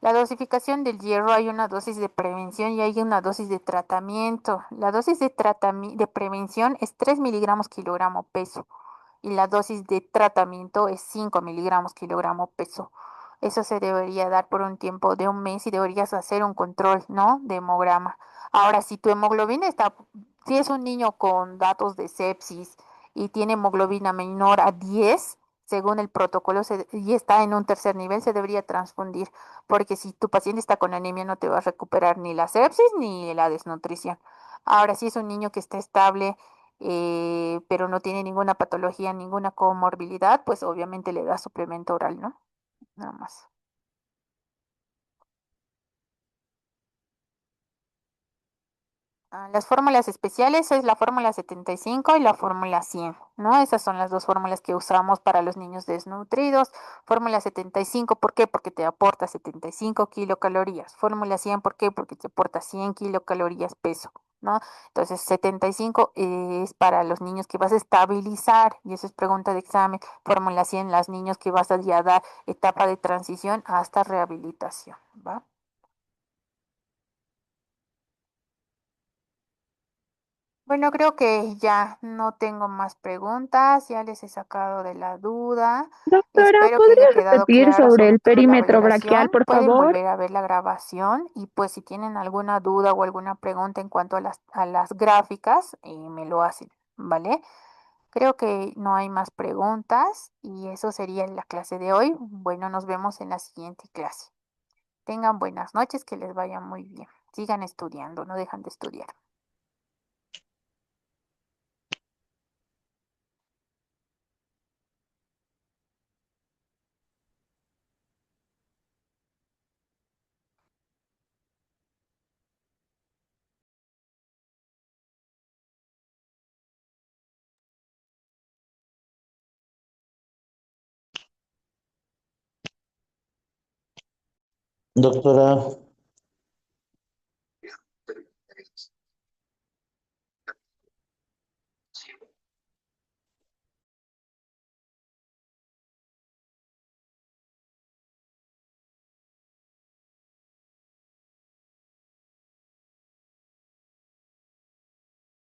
La dosificación del hierro hay una dosis de prevención y hay una dosis de tratamiento. La dosis de prevención es 3 miligramos kilogramo peso y la dosis de tratamiento es 5 miligramos kilogramo peso. Eso se debería dar por un tiempo de un mes y deberías hacer un control, ¿no? De hemograma. Ahora, si tu hemoglobina está, si es un niño con datos de sepsis y tiene hemoglobina menor a 10, según el protocolo, y está en un tercer nivel, se debería transfundir, porque si tu paciente está con anemia no te va a recuperar ni la sepsis ni la desnutrición. Ahora, si es un niño que está estable, pero no tiene ninguna patología, ninguna comorbilidad, pues obviamente le da suplemento oral, ¿no? Nada más. Las fórmulas especiales es la fórmula 75 y la fórmula 100, ¿no? Esas son las dos fórmulas que usamos para los niños desnutridos. Fórmula 75, ¿por qué? Porque te aporta 75 kilocalorías. Fórmula 100, ¿por qué? Porque te aporta 100 kilocalorías peso, ¿no? Entonces, 75 es para los niños que vas a estabilizar, y eso es pregunta de examen. Fórmula 100, los niños que vas a ya dar etapa de transición hasta rehabilitación, ¿va? Bueno, creo que ya no tengo más preguntas, ya les he sacado de la duda. Doctora, Espero que haya ¿podría quedado repetir clara sobre sobre el todo la perímetro braquial, relación. por Pueden favor? volver a ver la grabación y pues si tienen alguna duda o alguna pregunta en cuanto a las gráficas, me lo hacen, ¿vale? Creo que no hay más preguntas y eso sería la clase de hoy. Bueno, nos vemos en la siguiente clase. Tengan buenas noches, que les vaya muy bien. Sigan estudiando, no dejan de estudiar. Doctora.